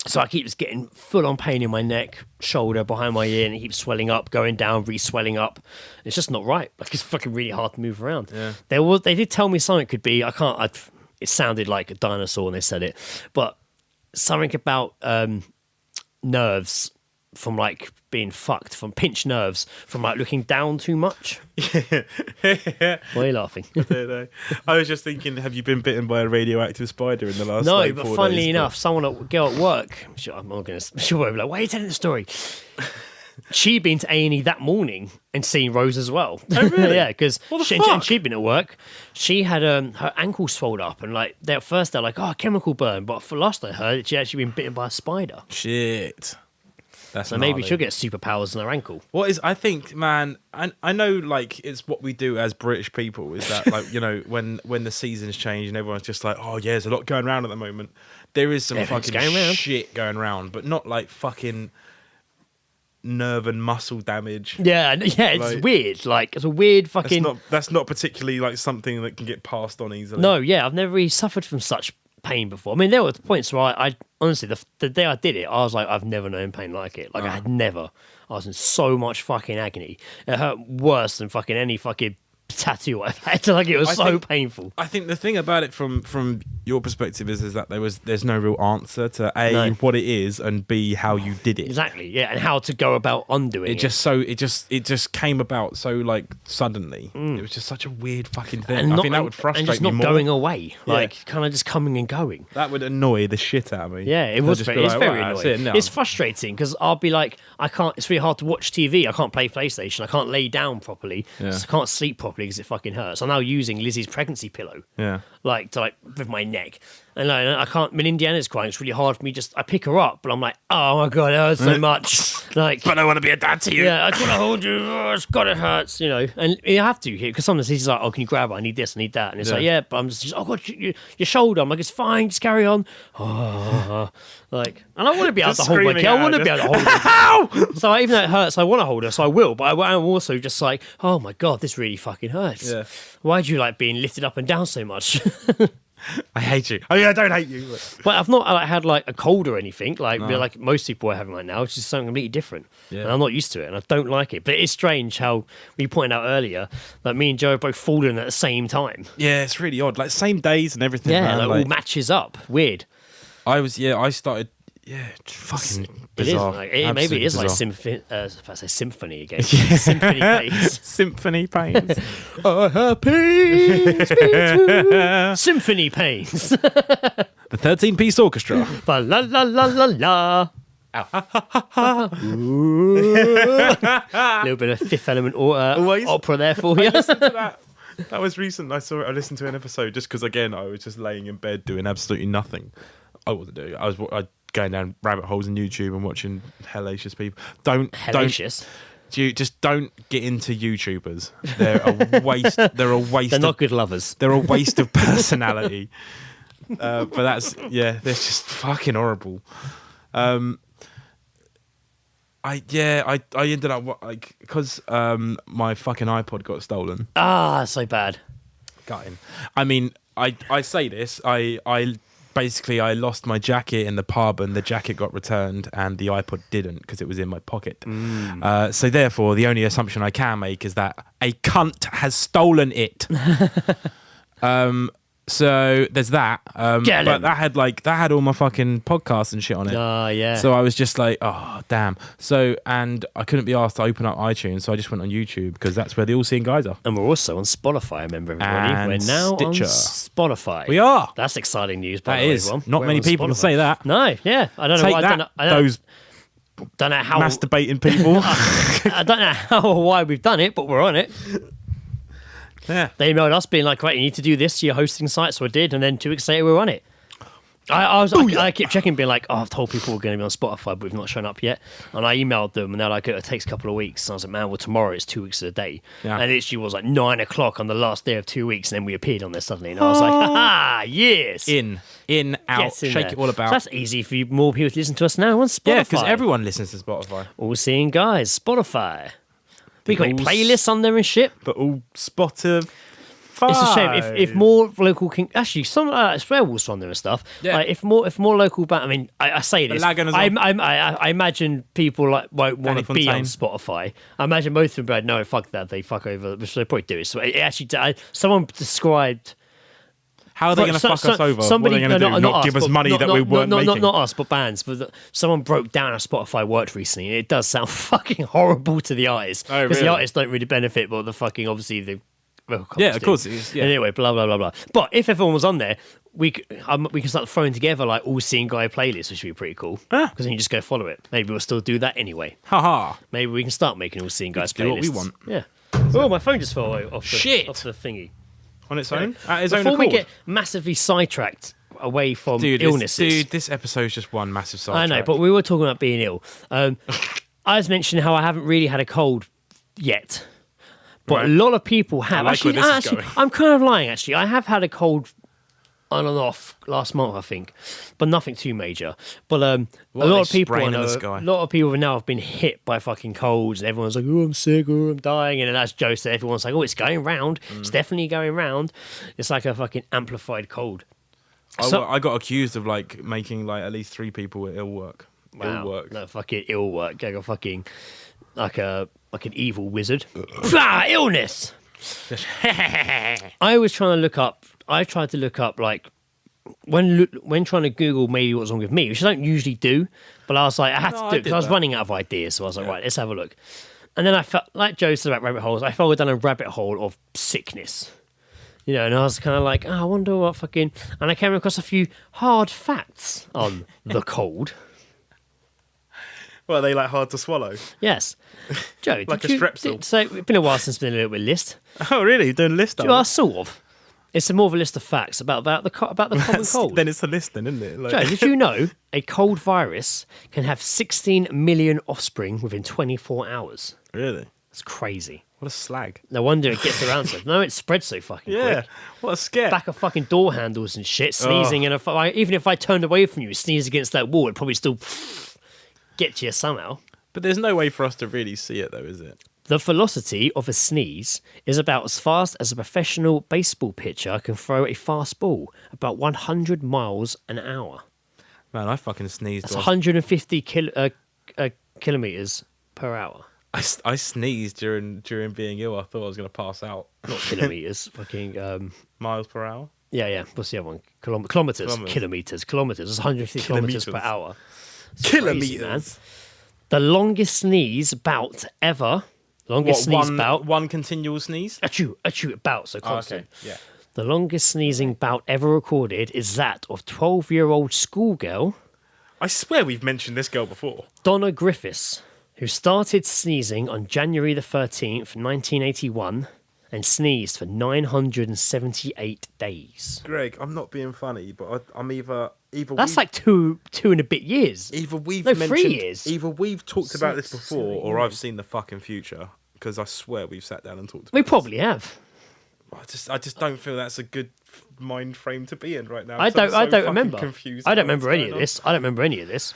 So I keep just getting full on pain in my neck, shoulder, behind my ear, and it keeps swelling up, going down, re-swelling up. It's just not right. Like it's fucking really hard to move around.
Yeah.
They did tell me something could be. It sounded like a dinosaur when they said it, but something about nerves from like being fucked, from pinched nerves, from like looking down too much. Why are you laughing?
I don't know. I was just thinking, have you been bitten by a radioactive spider in the last?
No,
like,
but
4
funnily
days,
enough, someone at girl at work, I'm not gonna, she'll be like, why are you telling the story? She'd been to A&E that morning and seen Rose as well.
Oh, really?
Yeah, because
What the fuck?
she'd been at work. She had her ankle swelled up, and like at first they're like, oh, chemical burn, but for last I heard, she'd actually been bitten by a spider.
Shit. That's
So maybe
gnarly.
she'll get superpowers in her ankle.
What is? I think, man. I know, like, it's what we do as British people. Is that, like, you know, when the seasons change and everyone's just like, oh yeah, there's a lot going around at the moment. There is some
Everything's
fucking
going round.
shit going around, but not like fucking nerve and muscle damage.
Yeah, it's
Like-
weird. Like it's a weird fucking.
That's not particularly like something that can get passed on easily.
No, yeah, I've never really suffered from such pain before. I mean, there were points where I honestly, the day I did it, I was like, I've never known pain like it. Like I had never. I was in so much fucking agony. It hurt worse than fucking any fucking tattoo I've had. Like it was
I
so
think-
painful.
I think the thing about it from your perspective is that there's no real answer to A,
No.
what it is, and B, how you did it.
Exactly, yeah, and how to go about undoing it.
It just came about so like suddenly. It was just such a weird fucking thing.
and
I
not,
think that would frustrate
and just
me
not
more.
going away, like kind of just coming and going.
That would annoy the shit out of me.
Yeah, it
I'd
was
just
very,
be
it's
like,
very
"Well, that's
annoying.
it, no."
It's frustrating because I'll be like, I can't. It's really hard to watch TV. I can't play PlayStation. I can't lay down properly.
Yeah.
So I can't sleep properly because it fucking hurts. I'm now using Lizzie's pregnancy pillow,
Yeah.
like to like with my neck, and like, I can't. When Indiana's crying, it's really hard for me. Just I pick her up, but I'm like, oh my god, it hurts so much. Like,
But I want to be a dad to you.
yeah, I just want to hold you. Oh, it's God, it hurts, you know. And you have to here because sometimes he's like, "Oh, can you grab her? I need this, I need that." And it's
Yeah.
like, "Yeah," but I'm just, "Oh God, your shoulder." I'm like, "It's fine, just carry on." Like, and I want to be able
Just
to hold my
screaming
kid. I
at
want to
her,
be able to hold her. So even though it hurts, I want to hold her, so I will. But I'm also just like, "Oh my God, this really fucking hurts."
Yeah.
Why do you like being lifted up and down so much?
I hate you. I don't hate you.
But I've not had like a cold or anything like most people are having right now, which is something completely different.
Yeah.
And I'm not used to it, and I don't like it. But it is strange how you pointed out earlier that me and Joe are both falling at the same time.
Yeah, it's really odd. Like same days and everything.
Yeah,
man.
like, all matches up. Weird.
I started. Yeah, fucking
It is.
bizarre.
Like, maybe it
Absolutely
is like
bizarre.
symphony again. Symphony pains.
Symphony pains.
I have pains, me too. Symphony pains.
The 13-piece orchestra.
Ba la la la la la. A little bit of Fifth Element opera there for you.
That was recent. I listened to an episode just because, again, I was just laying in bed doing absolutely nothing. I wasn't doing it. I was going down rabbit holes in YouTube and watching hellacious people.
Hellacious.
Just don't get into YouTubers. They're a waste. They're a waste.
They're
of,
not good lovers.
They're a waste of personality. But they're just fucking horrible. I ended up because my fucking iPod got stolen.
Ah, so bad.
Gutting. I mean, I say this. I lost my jacket in the pub, and the jacket got returned, and the iPod didn't because it was in my pocket. So therefore, the only assumption I can make is that a cunt has stolen it. So there's that.
Get
but
him.
that had all my fucking podcasts and shit on it.
Oh, yeah.
So I was just like, oh damn. So and I couldn't be asked to open up iTunes, so I just went on YouTube because that's where the All Seeing Guys are.
And we're also on Spotify, remember everybody?
And
we're now
Stitcher.
on Spotify.
We are.
That's exciting news, by
That
the way,
is.
everyone.
Not
We're
many
on
people can
Spotify.
say that.
No, yeah. I don't know
Take
why.
that, those
don't know how.
masturbating people.
I don't know how or why we've done it, but we're on it.
Yeah.
They emailed us being like, right, you need to do this to your hosting site. So I did. And then 2 weeks later, we were on it. I kept checking, being like, oh, I've told people we're going to be on Spotify, but we've not shown up yet. And I emailed them, and they're like, it takes a couple of weeks. And I was like, man, well, tomorrow is 2 weeks of the day.
Yeah.
And it literally was like 9 o'clock on the last day of 2 weeks. And then we appeared on there suddenly. And I was like, ha, yes.
In, out,
Yes, in
shake
there.
it all about.
So that's easy for you, more people to listen to us now on Spotify.
Yeah, because everyone listens to Spotify.
All Seeing Guys, Spotify. We got
All
playlists on there and shit.
But all Spotify.
It's a shame if more local actually some werewolves on there and stuff.
Yeah.
Like, if more local band. I mean, I say this.
Lagan as
I
well.
imagine people like won't want
Danny
to be on
Fontaine.
Spotify. I imagine most of them be like, no, fuck that. They fuck over, which they probably do. So it actually, someone described.
How are they going to fuck us over? What are they going to do? Not give us money that we weren't making?
Not us, but bands. But someone broke down a Spotify worked recently, and it does sound fucking horrible to the eyes.
Oh,
because
really?
the artists don't really benefit, but the fucking, obviously, the record
Yeah, of
companies
course
do.
it is. Yeah.
Anyway, blah, blah, blah, blah. But if everyone was on there, we can start throwing together like all Seeing Guy playlists, which would be pretty cool.
Ah.
Because then you just go follow it. Maybe we'll still do that anyway.
Haha.
Maybe we can start making all Seeing Guys playlists.
do what we want.
Yeah. Oh, my phone just fell off the,
Shit.
off the thingy.
On its own? At its own
Before we
accord?
get massively sidetracked away from
Dude,
illnesses.
this episode's just one massive side
I know,
track.
but we were talking about being ill. I was mentioning how I haven't really had a cold yet. But
Right.
a lot of people have.
I like where this is
actually,
going.
I'm kind of lying, actually. I have had a cold on and off last month, I think, but nothing too major. But a
What,
lot
they
of people,
spraying
I
in the
know,
sky?
a lot of people now have been hit by fucking colds, and everyone's like, "Oh, I'm sick, oh, I'm dying," and then as Joe said, everyone's like, "Oh, it's going round.
Mm.
It's definitely going round." It's like a fucking amplified cold.
I got accused of like making like at least 3 people ill work.
Wow,
Ill work.
no fucking ill work. Like a fucking like an evil wizard. Illness. I was trying to look up. I tried to look up like when trying to Google maybe what's wrong with me, which I don't usually do. But I was like, I had to do it because I was running out of ideas. So I was like, right, let's have a look. And then I felt like Joe said about rabbit holes. I fell down a rabbit hole of sickness. You know, and I was kind of like, I wonder what fucking. And I came across a few hard facts on the cold.
Well, are they like hard to swallow?
Yes. Joe,
Like
did
a
you,
strepsil.
So it's been a while since we've been a little bit list.
Oh, really? Doing a list?
Well, sort of. It's more of a list of facts about the common cold.
Then it's a list, then, isn't it? Like,
Joe, did you know a cold virus can have 16 million offspring within 24 hours?
really?
That's crazy.
What a slag.
No wonder it gets around so. No, it spreads so fucking
Yeah.
quick.
What a scare.
Back of fucking door handles and shit, sneezing, and even if I turned away from you, sneeze against that wall, it'd probably still get to you somehow.
But there's no way for us to really see it, though, is it?
The velocity of a sneeze is about as fast as a professional baseball pitcher can throw a fast ball, about 100 miles an hour.
Man, I fucking sneezed.
That's 150 kilometers per hour.
I sneezed during being ill. I thought I was going to pass out.
Not kilometers, fucking
Miles per hour?
yeah. What's the other one? Kilometers. Kilometers. That's 150 kilometers per hour. It's crazy, man. The longest sneeze bout ever.
One continual sneeze?
Achoo, bout, so constant.
Okay, yeah.
The longest sneezing bout ever recorded is that of 12-year-old schoolgirl
I swear we've mentioned this girl before.
Donna Griffiths, who started sneezing on January the 13th, 1981, and sneezed for 978 days.
Greg, I'm not being funny, but I'm either
That's like two and a bit years.
either we've
No,
mentioned
3 years.
either we've talked about this
6,
before
7
or I've
years.
seen the fucking future, because I swear we've sat down and talked about
We
this.
probably have.
I just don't feel that's a good mind frame to be in right now.
I
'cause I'm
don't. I
so
don't
fucking
remember.
confused
I don't
about what's
remember any
going
of
on.
this. I don't remember any of this.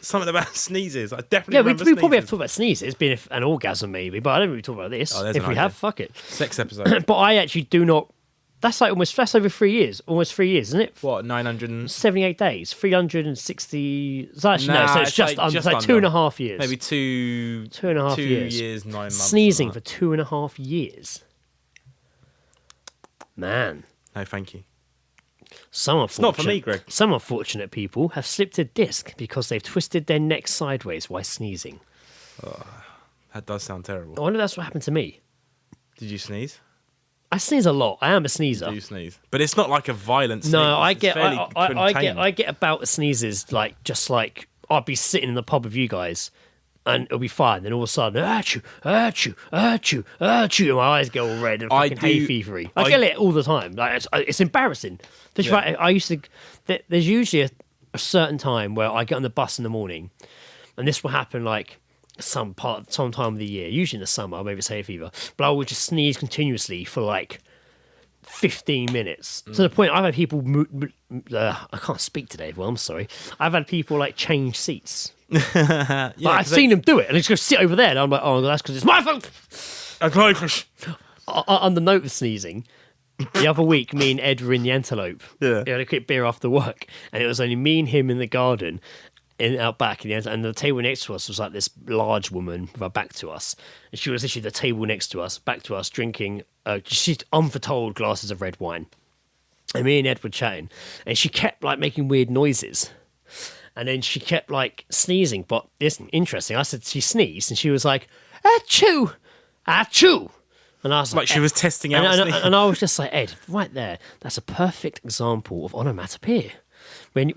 Something about sneezes. I definitely
Yeah, we
remember
probably have
sneezes.
talked about sneezes being an orgasm, maybe, but I don't really talk about this.
Oh, there's
If
an
we
idea.
have, fuck it.
Sex episode.
But I actually do not. That's over 3 years. Almost 3 years, isn't it?
What, 900 and
78 days, 360. So actually, no.
Nah,
So it's
it's
just,
like
it's
just
like
under.
2.5 years.
maybe two
and a half
2
years.
years, 9 months.
Sneezing for
something
2.5 years. Man,
no, thank you.
some
not for me, Greg.
Some unfortunate people have slipped a disc because they've twisted their neck sideways while sneezing.
That does sound terrible.
I wonder if that's what happened to me.
Did you sneeze?
I sneeze a lot. I am a sneezer.
Do you sneeze? But it's not like a violent sneeze.
No, I
It's
get
fairly contained.
I get about the sneezes like I'll be sitting in the pub with you guys and it'll be fine. Then all of a sudden, achoo, achoo, achoo, achoo, and my eyes go all red and
I
fucking hay
do-
fevery.
I-
I get it all the time. Like it's embarrassing. Just right, I used to. There's usually a certain time where I get on the bus in the morning, and this will happen like some time of the year, usually in the summer, maybe it's hay fever. But I would just sneeze continuously for like 15 minutes to the point I've had people I can't speak today, well, I'm sorry. I've had people like change seats.
Yeah,
Like, I've seen them do it and they just go sit over there and I'm like, oh, that's because it's my fault. On the note of sneezing, the other week me and Ed were in the Antelope.
Yeah.
We had a quick beer after work and it was only me and him in the garden out back in the and the table next to us was like this large woman with her back to us, and she was literally the table next to us, back to us, drinking she's unforetold glasses of red wine. And me and Ed were chatting, and she kept like making weird noises. And then she kept like sneezing, but it's interesting. I said she sneezed, and she was like, achoo, achoo. And I was like,
Like she was testing out.
and I was just like, Ed, right there, that's a perfect example of onomatopoeia. When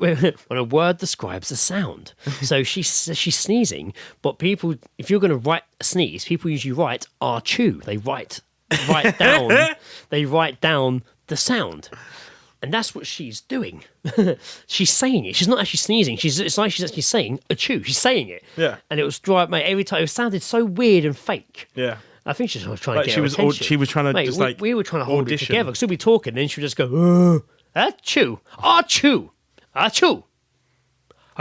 a word describes a sound. So she's sneezing, but people, if you're going to write a sneeze, people usually write achoo. They write down. They write down the sound. And that's what she's doing. She's saying it. She's not actually sneezing. It's like she's actually saying achoo. She's saying it.
Yeah.
And it was mate, every time it sounded so weird and fake.
Yeah.
I think she was trying
Like
to get
she
her
was
attention.
she was trying to
Mate,
just
we were trying to hold
audition.
it together. Because we'd be talking, and then she would just go, achoo, achoo, achoo, achoo.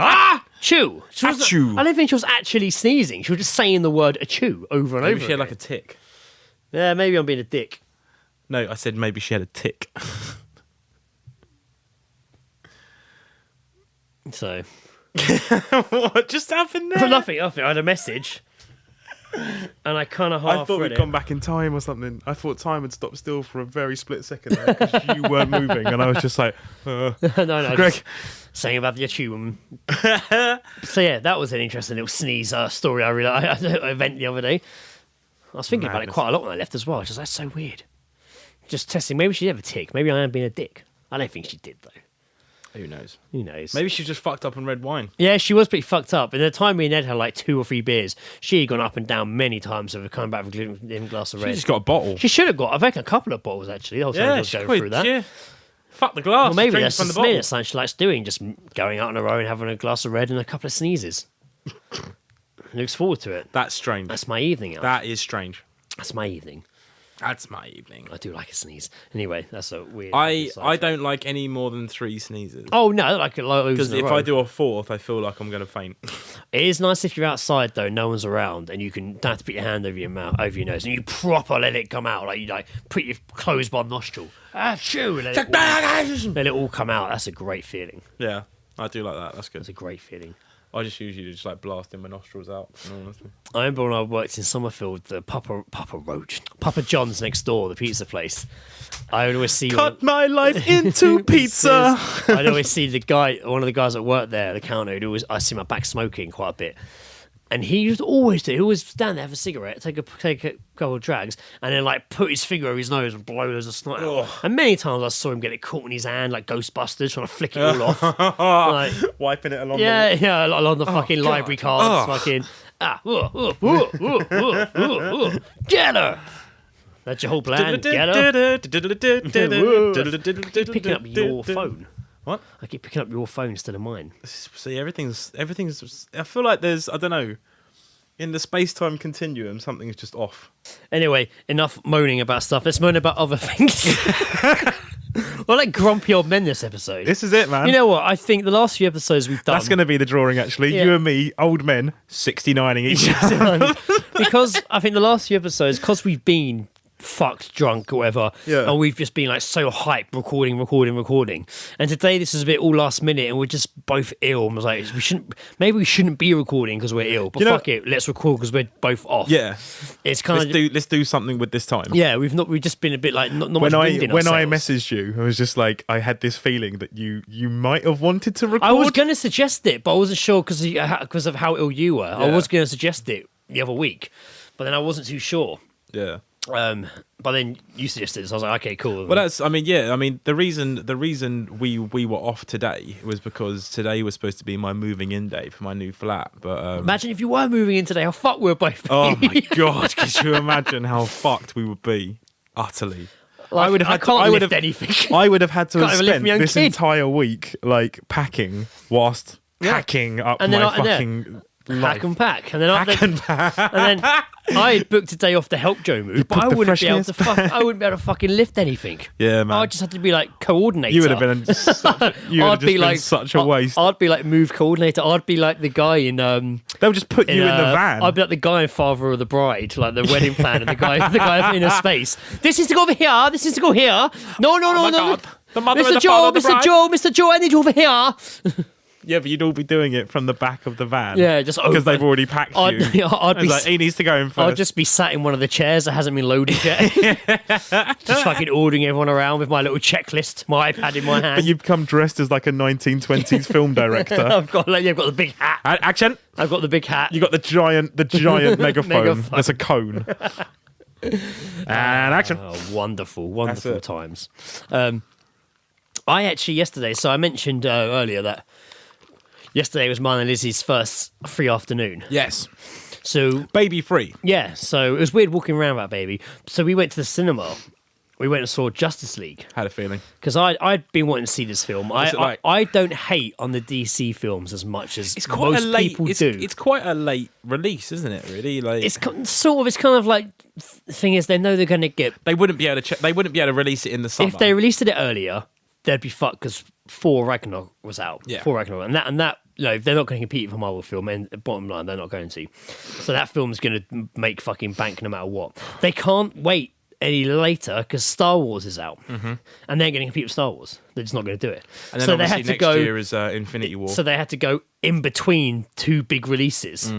Achoo.
I don't think she was actually sneezing. She was just saying the word achoo over and
Maybe
over.
she had like
again.
a tick.
Yeah, maybe I'm being a dick.
No, I said maybe she had a tick.
So
What just happened there?
nothing. I had a message, and I kind of half
I thought
read
we'd
it.
gone back in time or something. I thought time had stopped still for a very split second there because you weren't moving, and I was just like,
no,
Greg.
just saying about the achoo woman. So yeah, that was an interesting little sneeze story. I realized I event the other day. I was thinking about it
Madness.
quite a lot when I left as well. Just that's so weird. Just testing. Maybe she did have a tick. Maybe I am being a dick. I don't think she did though.
Who knows?
Who knows?
Maybe she just fucked up on red wine.
Yeah, she was pretty fucked up. And the time me and Ed had like 2 or 3 beers, she had gone up and down many times over coming back with a glass of
She
red.
just got a bottle.
She should have got, I reckon, a couple of bottles actually. The whole time I was going through that.
Yeah. Fuck the glass.
Well, maybe
drink
that's
from
just
the
me.
bottle.
That's something she likes doing, just going out on her own, having a glass of red and a couple of sneezes. Looks forward to it.
That's strange.
That's my evening. Al.
That is strange.
That's my evening.
That's my evening.
I do like a sneeze. Anyway, that's a weird.
I don't like any more than 3 sneezes.
Oh no, I don't like it
Because if I do a 4th, I feel like I'm going to faint.
It is nice if you're outside though, no one's around, and you don't have to put your hand over your mouth, over your nose, and you proper let it come out. Like you put your closed one nostril, shoo, and let it all come out. That's a great feeling.
Yeah, I do like that. That's good.
That's a great feeling.
I just usually just like blasting my nostrils out. Honestly.
I remember when I worked in Summerfield, the Papa John's next door, the pizza place. I would always see
Cut my life into pizza.
I'd always see one of the guys that worked there, the counter. I see my back smoking quite a bit, and he used to always stand there, have a cigarette, take a couple of drags, and then like put his finger over his nose and blow loads of snot out. And many times I saw him get it caught in his hand, like Ghostbusters, trying to flick it all off. Like,
Wiping it along.
yeah, along the fucking
God.
library cards, fucking get her. That's your whole plan. Get her. Keep picking up your phone.
What?
I keep picking up your phone instead of mine.
See, everything's. I feel like there's. I don't know. In the space-time continuum, something's just off.
Anyway, enough moaning about stuff. Let's moan about other things. We're like grumpy old men this episode.
This is it, man.
You know what? I think the last few episodes we've done.
That's going to be the drawing, actually.
Yeah.
You and me, old men, 69ing each other.
Because I think the last few episodes, because we've been fucked drunk or whatever,
Yeah.
and we've just been like so hyped, recording, and today this is a bit all last minute, and we're just both ill, and was like, we shouldn't be recording because we're ill, but fuck it, let's record because we're both off.
Yeah.
It's kind of
Let's do something with this time.
yeah, we've just been a bit like not
When
much
I
wind in
when I
ourselves.
messaged you, I was just like, I had this feeling that you might have wanted to record.
I was going to suggest it, but I wasn't sure because of how ill you were. I
Yeah.
was going to suggest it the other week, but then I wasn't too sure.
Yeah.
But then you suggested it, so I was like, okay, cool.
Well, that's. I mean, yeah. I mean, the reason we were off today was because today was supposed to be my moving in day for my new flat. But
imagine if you were moving in today, how fucked we're both.
oh my god, could you imagine how fucked we would be? Utterly.
Like, I can't lift anything.
I would have had to
Can't
have
even lift
spent
my own
this
kid.
entire week like packing whilst packing up
And then
my
I- yeah.
fucking
Hack and pack, and then
and
then I had booked a day off to help Joe move, but
put
I
the
wouldn't be able to
freshness-
I wouldn't be able to fucking lift anything.
Yeah, man.
I just had to be like coordinator.
You would have been such a waste.
I'd be like move coordinator. I'd be like the guy in
They'll just put you in the van.
I'd be like the guy in Father of the Bride, like the wedding plan, and the guy in a space. This is to go over here. This is to go here. No.
God. The mother and
Mr.
the
Joe,
father of the bride.
Mr. Joe, I need you over here.
Yeah, but you'd all be doing it from the back of the van.
Yeah, just
because they've already packed you.
I'd be
like, he needs to go in first.
I'd just be sat in one of the chairs that hasn't been loaded yet. Just fucking ordering everyone around with my little checklist, my iPad in my hand.
But you become dressed as like a 1920s film director.
I've got the big hat.
Action!
I've got the big hat.
You got the giant megaphone.
Megaphone.
That's a cone. And action.
Oh, wonderful times. I actually yesterday, so I mentioned earlier that yesterday was mine and Lizzie's first free afternoon.
Yes.
So
Baby free.
yeah, so it was weird walking around with that baby. So we went to the cinema. We went and saw Justice League.
Had a feeling.
Because I'd been wanting to see this film.
What's it like?
I don't hate on the DC films as much as
It's quite
most
a late.
people
It's,
do.
it's quite a late release, isn't it? Really, like
It's kind of like the thing is they know they're going to get.
they wouldn't be able to. They wouldn't be able to release it in the summer.
If they released it earlier, they'd be fucked because Thor Ragnarok was out.
Yeah.
Thor Ragnarok, and that they're not going to compete with a Marvel film. And bottom line, they're not going to. So that film's going to make fucking bank no matter what. They can't wait any later because Star Wars is out, and they're going to compete with Star Wars. They're just not going to do it.
and then
so they
obviously
had to
next
go.
year is Infinity War.
So they had to go in between two big releases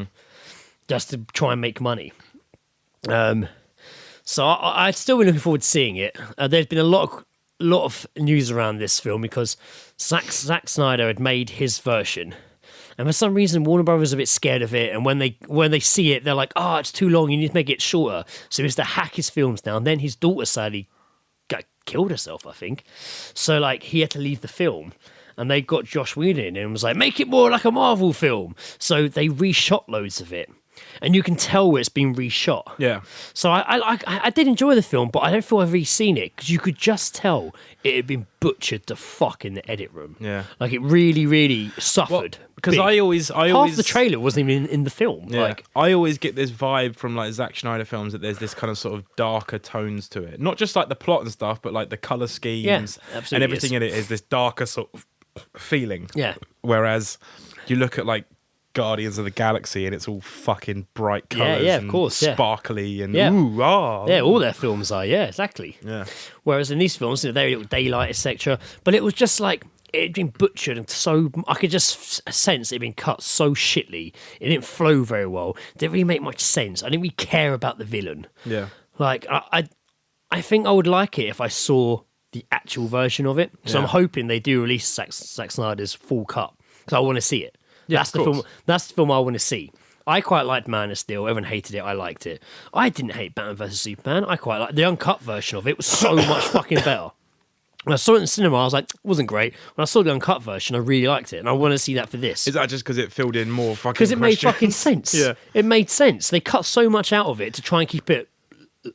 just to try and make money. So I'd still be looking forward to seeing it. There's been a lot of news around this film because Zack Snyder had made his version. And for some reason, Warner Brothers are a bit scared of it. And when they see it, they're like, "Oh, it's too long. You need to make it shorter." So he has to hack his films down. Then his daughter sadly killed herself, I think. So like he had to leave the film. And they got Josh Whedon in and was like, "Make it more like a Marvel film." So they reshot loads of it. And you can tell where it's been reshot.
Yeah.
So I did enjoy the film, but I don't feel I've really seen it because you could just tell it had been butchered to fuck in the edit room.
Yeah.
Like it really, really suffered.
Because
big.
I always
half the trailer wasn't even in the film.
Yeah.
Like
I always get this vibe from like Zack Snyder films that there's this kind of sort of darker tones to it. Not just like the plot and stuff, but like the color schemes
absolutely
and everything
is.
in it is this darker sort of feeling.
Yeah.
Whereas you look at like Guardians of the Galaxy and it's all fucking bright colours
yeah, of
and
course, yeah.
sparkly and
Yeah.
ooh, ah.
yeah, all their films are. Yeah, exactly.
Yeah.
Whereas in these films, you know, very little daylight, etc. But it was just like it had been butchered, and so I could just sense it had been cut so shitly. It didn't flow very well. It didn't really make much sense. I didn't really care about the villain.
Yeah.
Like I think I would like it if I saw the actual version of it. So
Yeah.
I'm hoping they do release Zack Snyder's full cut because I want to see it.
Yeah,
That's
of
the
course.
film. That's the film I want to see. I quite liked Man of Steel. Everyone hated it. I liked it. I didn't hate Batman vs Superman. I quite liked the uncut version of it. Was so much fucking better. When I saw it in the cinema, I was like, it wasn't great. When I saw the uncut version, I really liked it, and I want to see that for this.
Is that just because it filled in more fucking
Because it made
questions?
fucking sense.
Yeah.
It made sense. They cut so much out of it to try and keep it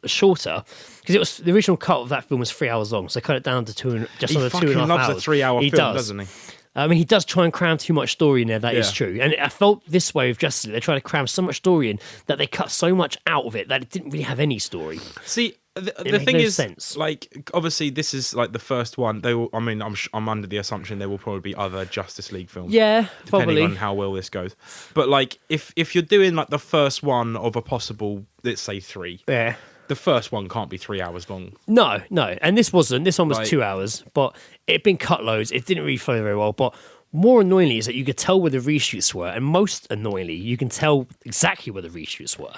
shorter. Because it was the original cut of that film was 3 hours long, so they cut it down to just
He
under
fucking
2.5
loves
hours.
a 3 hour
He
film,
does.
doesn't he?
I mean, he does try and cram too much story in there. That is
Yeah.
true. And I felt this way with Justice League. They try to cram so much story in that they cut so much out of it that it didn't really have any story.
See, the
made
thing
no
is,
sense.
like, obviously, this is like the first one. They will. I mean, I'm under the assumption there will probably be other Justice League films.
Yeah,
depending
probably.
on how well this goes. But like, if you're doing like the first one of a possible, let's say 3,
Yeah.
the first one can't be 3 hours long.
No. And this wasn't. This one was
Like-
2 hours, but it'd been cut loads. It didn't really flow very well. But more annoyingly is that you could tell where the reshoots were, and most annoyingly, you can tell exactly where the reshoots were.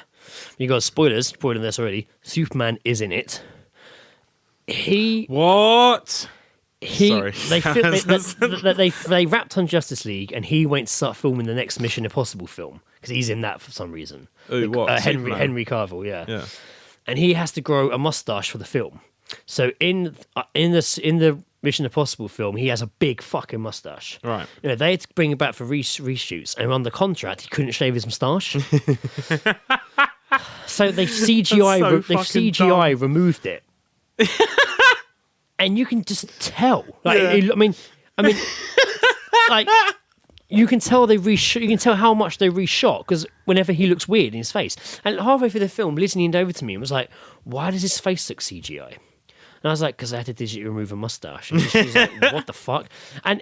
You got spoilers. Spoiling this already. Superman is in it.
What? Sorry.
They wrapped on Justice League, and he went to start filming the next Mission Impossible film because he's in that for some reason.
Ooh, what? Superman?
Henry Cavill, yeah.
Yeah.
And he has to grow a mustache for the film. So in the Mission Impossible film, he has a big fucking mustache.
Right.
You know, they had to bring him back for reshoots, and on the contract, he couldn't shave his mustache. So they CGI removed it. And you can just tell. Like,
Yeah.
I mean, like you can tell they reshot. You can tell how much they reshot because whenever he looks weird in his face, and halfway through the film, Liz leaned over to me and was like, "Why does his face look CGI?" And I was like, "Because I had to digitally remove a mustache." And she's like, "What the fuck?" And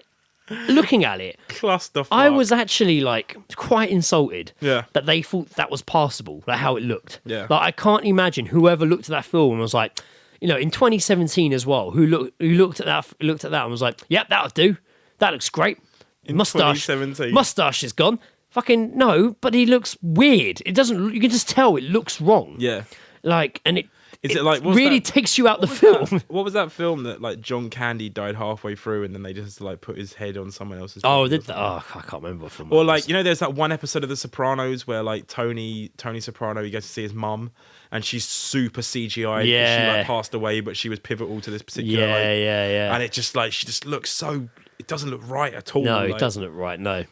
looking at it,
Clusterfuck.
I was actually like quite insulted
Yeah.
that they thought that was passable, like how it looked.
Yeah.
Like I can't imagine whoever looked at that film and was like, you know, in 2017 as well, who looked at that and was like, "Yep, that'll do. That looks great.
In
Mustache.
2017.
Mustache is gone. Fucking no, but he looks weird. It doesn't. You can just tell it looks wrong.
Yeah.
Like, and it.
Is it like what's
really
that-
takes you out the
what was
film?
that- What was that film that like John Candy died halfway through and then they just like put his head on someone else's?
Oh,
body or
did
something?
oh, I can't remember what film.
Or
it
like
was.
you know, there's that one episode of The Sopranos where like Tony Soprano, he goes to see his mum, and she's super CGI. 'Cause she
Yeah.
like passed away, but she was pivotal to this particular.
Yeah,
like,
yeah.
And it just like she just looks so. It doesn't look right at all.
No,
like,
it doesn't look right. No.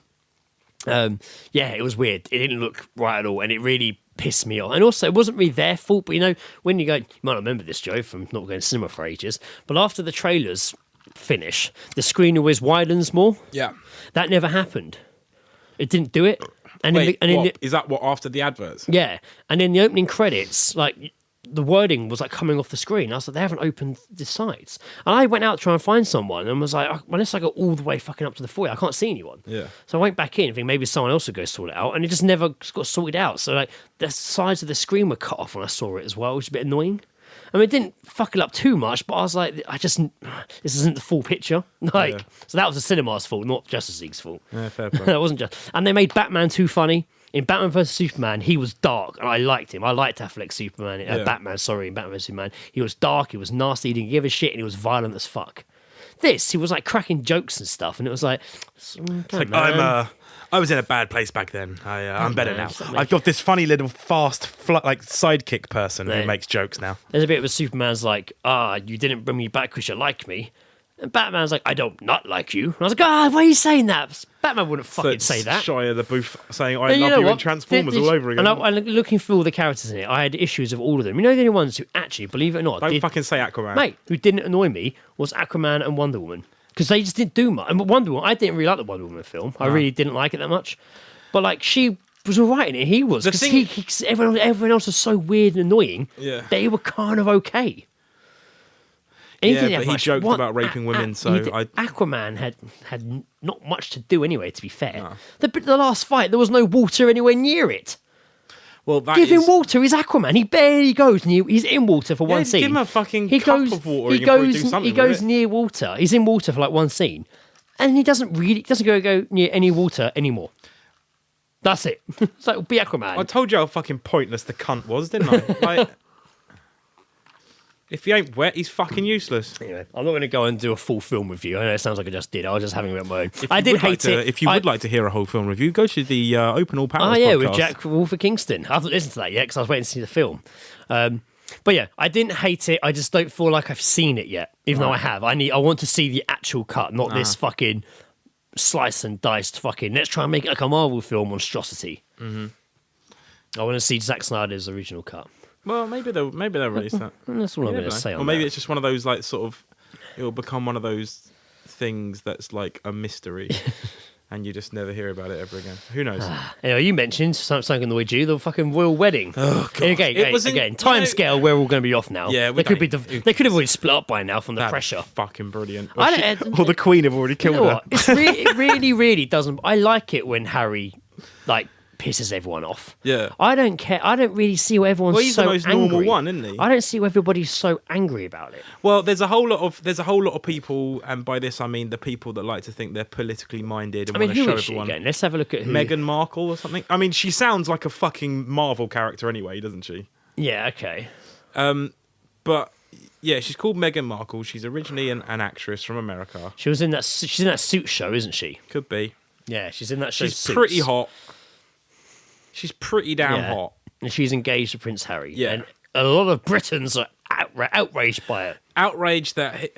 Yeah, it was weird. It didn't look right at all, and it really pissed me off. And also, it wasn't really their fault. But you know, when you go, you might not remember this, Joe, from not going to cinema for ages. But after the trailers finish, the screen always widens more.
Yeah.
That never happened. It didn't do it. And
Wait,
in
what?
the,
Is that what after the adverts?
yeah, and in the opening credits, like the wording was like coming off the screen. I was like, they haven't opened the sites. And I went out to try and find someone and was like, unless I go all the way fucking up to the foyer, I can't see anyone.
Yeah.
So I went back in thinking maybe someone else would go sort it out, and it just never got sorted out. So like the sides of the screen were cut off when I saw it as well, which is a bit annoying. I mean, it didn't fuck it up too much, but I was like, this isn't the full picture. Like,
Yeah.
so that was the cinema's fault, not Justice League's fault.
Yeah, fair play.
That wasn't just. And they made Batman too funny. In Batman vs Superman, he was dark, and I liked him. I liked Affleck's Superman,
Yeah.
Batman. Sorry, in Batman vs Superman, he was dark, he was nasty, he didn't give a shit, and he was violent as fuck. This, he was like cracking jokes and stuff, and it was like,
I was in a bad place back then. I'm better
man,
now.
something.
I've got this funny little fast like sidekick person
No.
who makes jokes now.
There's a bit where Superman's like, you didn't bring me back because you like me. And Batman's like, I don't not like you. And I was like, why are you saying that? Batman wouldn't fucking say that.
Shia the Booth saying I
And
love
know
you in
what?
Transformers all over again.
And I'm looking through all the characters in it. I had issues of all of them. You know, the only ones who actually, believe it or not,
Don't
did,
fucking say Aquaman.
mate, who didn't annoy me was Aquaman and Wonder Woman. Because they just didn't do much. And Wonder Woman, I didn't really like the Wonder Woman film. I really didn't like it that much. But like, she was all right in it. He was.
The
Because
thing-
everyone else was so weird and annoying.
Yeah.
They were kind of okay. Anything
Yeah,
that
but he
much-
joked
what-
about raping women, so
Aquaman had not much to do anyway, to be fair. The last fight, there was no water anywhere near it.
Well, that
Give him
is-
water, he's Aquaman. He barely goes near. He's in water for one
just
scene.
give him a fucking
he
cup
goes,
of water,
He
he can probably
goes.
do something
He
with
goes
it.
near water. He's in water for like one scene, and he doesn't go near any water anymore. That's it. So be Aquaman.
I told you how fucking pointless the cunt was, didn't I? Like, if he ain't wet, he's fucking useless.
Anyway, I'm not going to go and do a full film review. I know it sounds like I just did. I was just having it on my own.
If
I
you
did
would like
hate
to-
it.
If you would like to hear a whole film review, go to the Open All Panels
Oh yeah,
podcast.
with Jack Wolf of Kingston. I haven't listened to that yet because I was waiting to see the film. But yeah, I didn't hate it. I just don't feel like I've seen it yet, even though I have. I want to see the actual cut, not this fucking slice and diced fucking. Let's try and make it like a Marvel film monstrosity. Mm-hmm. I want to see Zack Snyder's original cut.
Well, maybe they'll release that.
That's all I'm
You
going
never
to
know.
say on
Or maybe
that.
it's just one of those like sort of. It'll become one of those things that's like a mystery, and you just never hear about it ever again. Who knows?
Anyway, you mentioned something annoyed you, the fucking royal wedding.
Oh, God.
And again,
It was in-
again, time scale, we're all going to be off now.
Yeah,
they could have already split up by now from the
That'd be
pressure.
fucking brilliant.
I
Or the Queen have already
You
killed
know
her.
what? It really, really doesn't. I like it when Harry like pisses everyone off.
Yeah.
I don't care. I don't really see why everyone's
Well, he's
so
the most
angry.
normal one, isn't he?
I don't see why everybody's so angry about it.
Well, there's a whole lot of people, and by this I mean the people that like to think they're politically minded and
I mean,
want to
who
show
is she
everyone.
again? Let's have a look at who.
Meghan Markle or something. I mean, she sounds like a fucking Marvel character anyway, doesn't she?
Yeah. Okay.
But yeah, she's called Meghan Markle. She's originally an actress from America.
She was in that. She's in that Suit show, isn't she?
Could be.
Yeah, she's in that show.
She's
Suits.
pretty hot. She's pretty damn
Yeah.
hot.
And she's engaged to Prince Harry.
Yeah.
And a lot of Britons are outraged by it.
Outraged that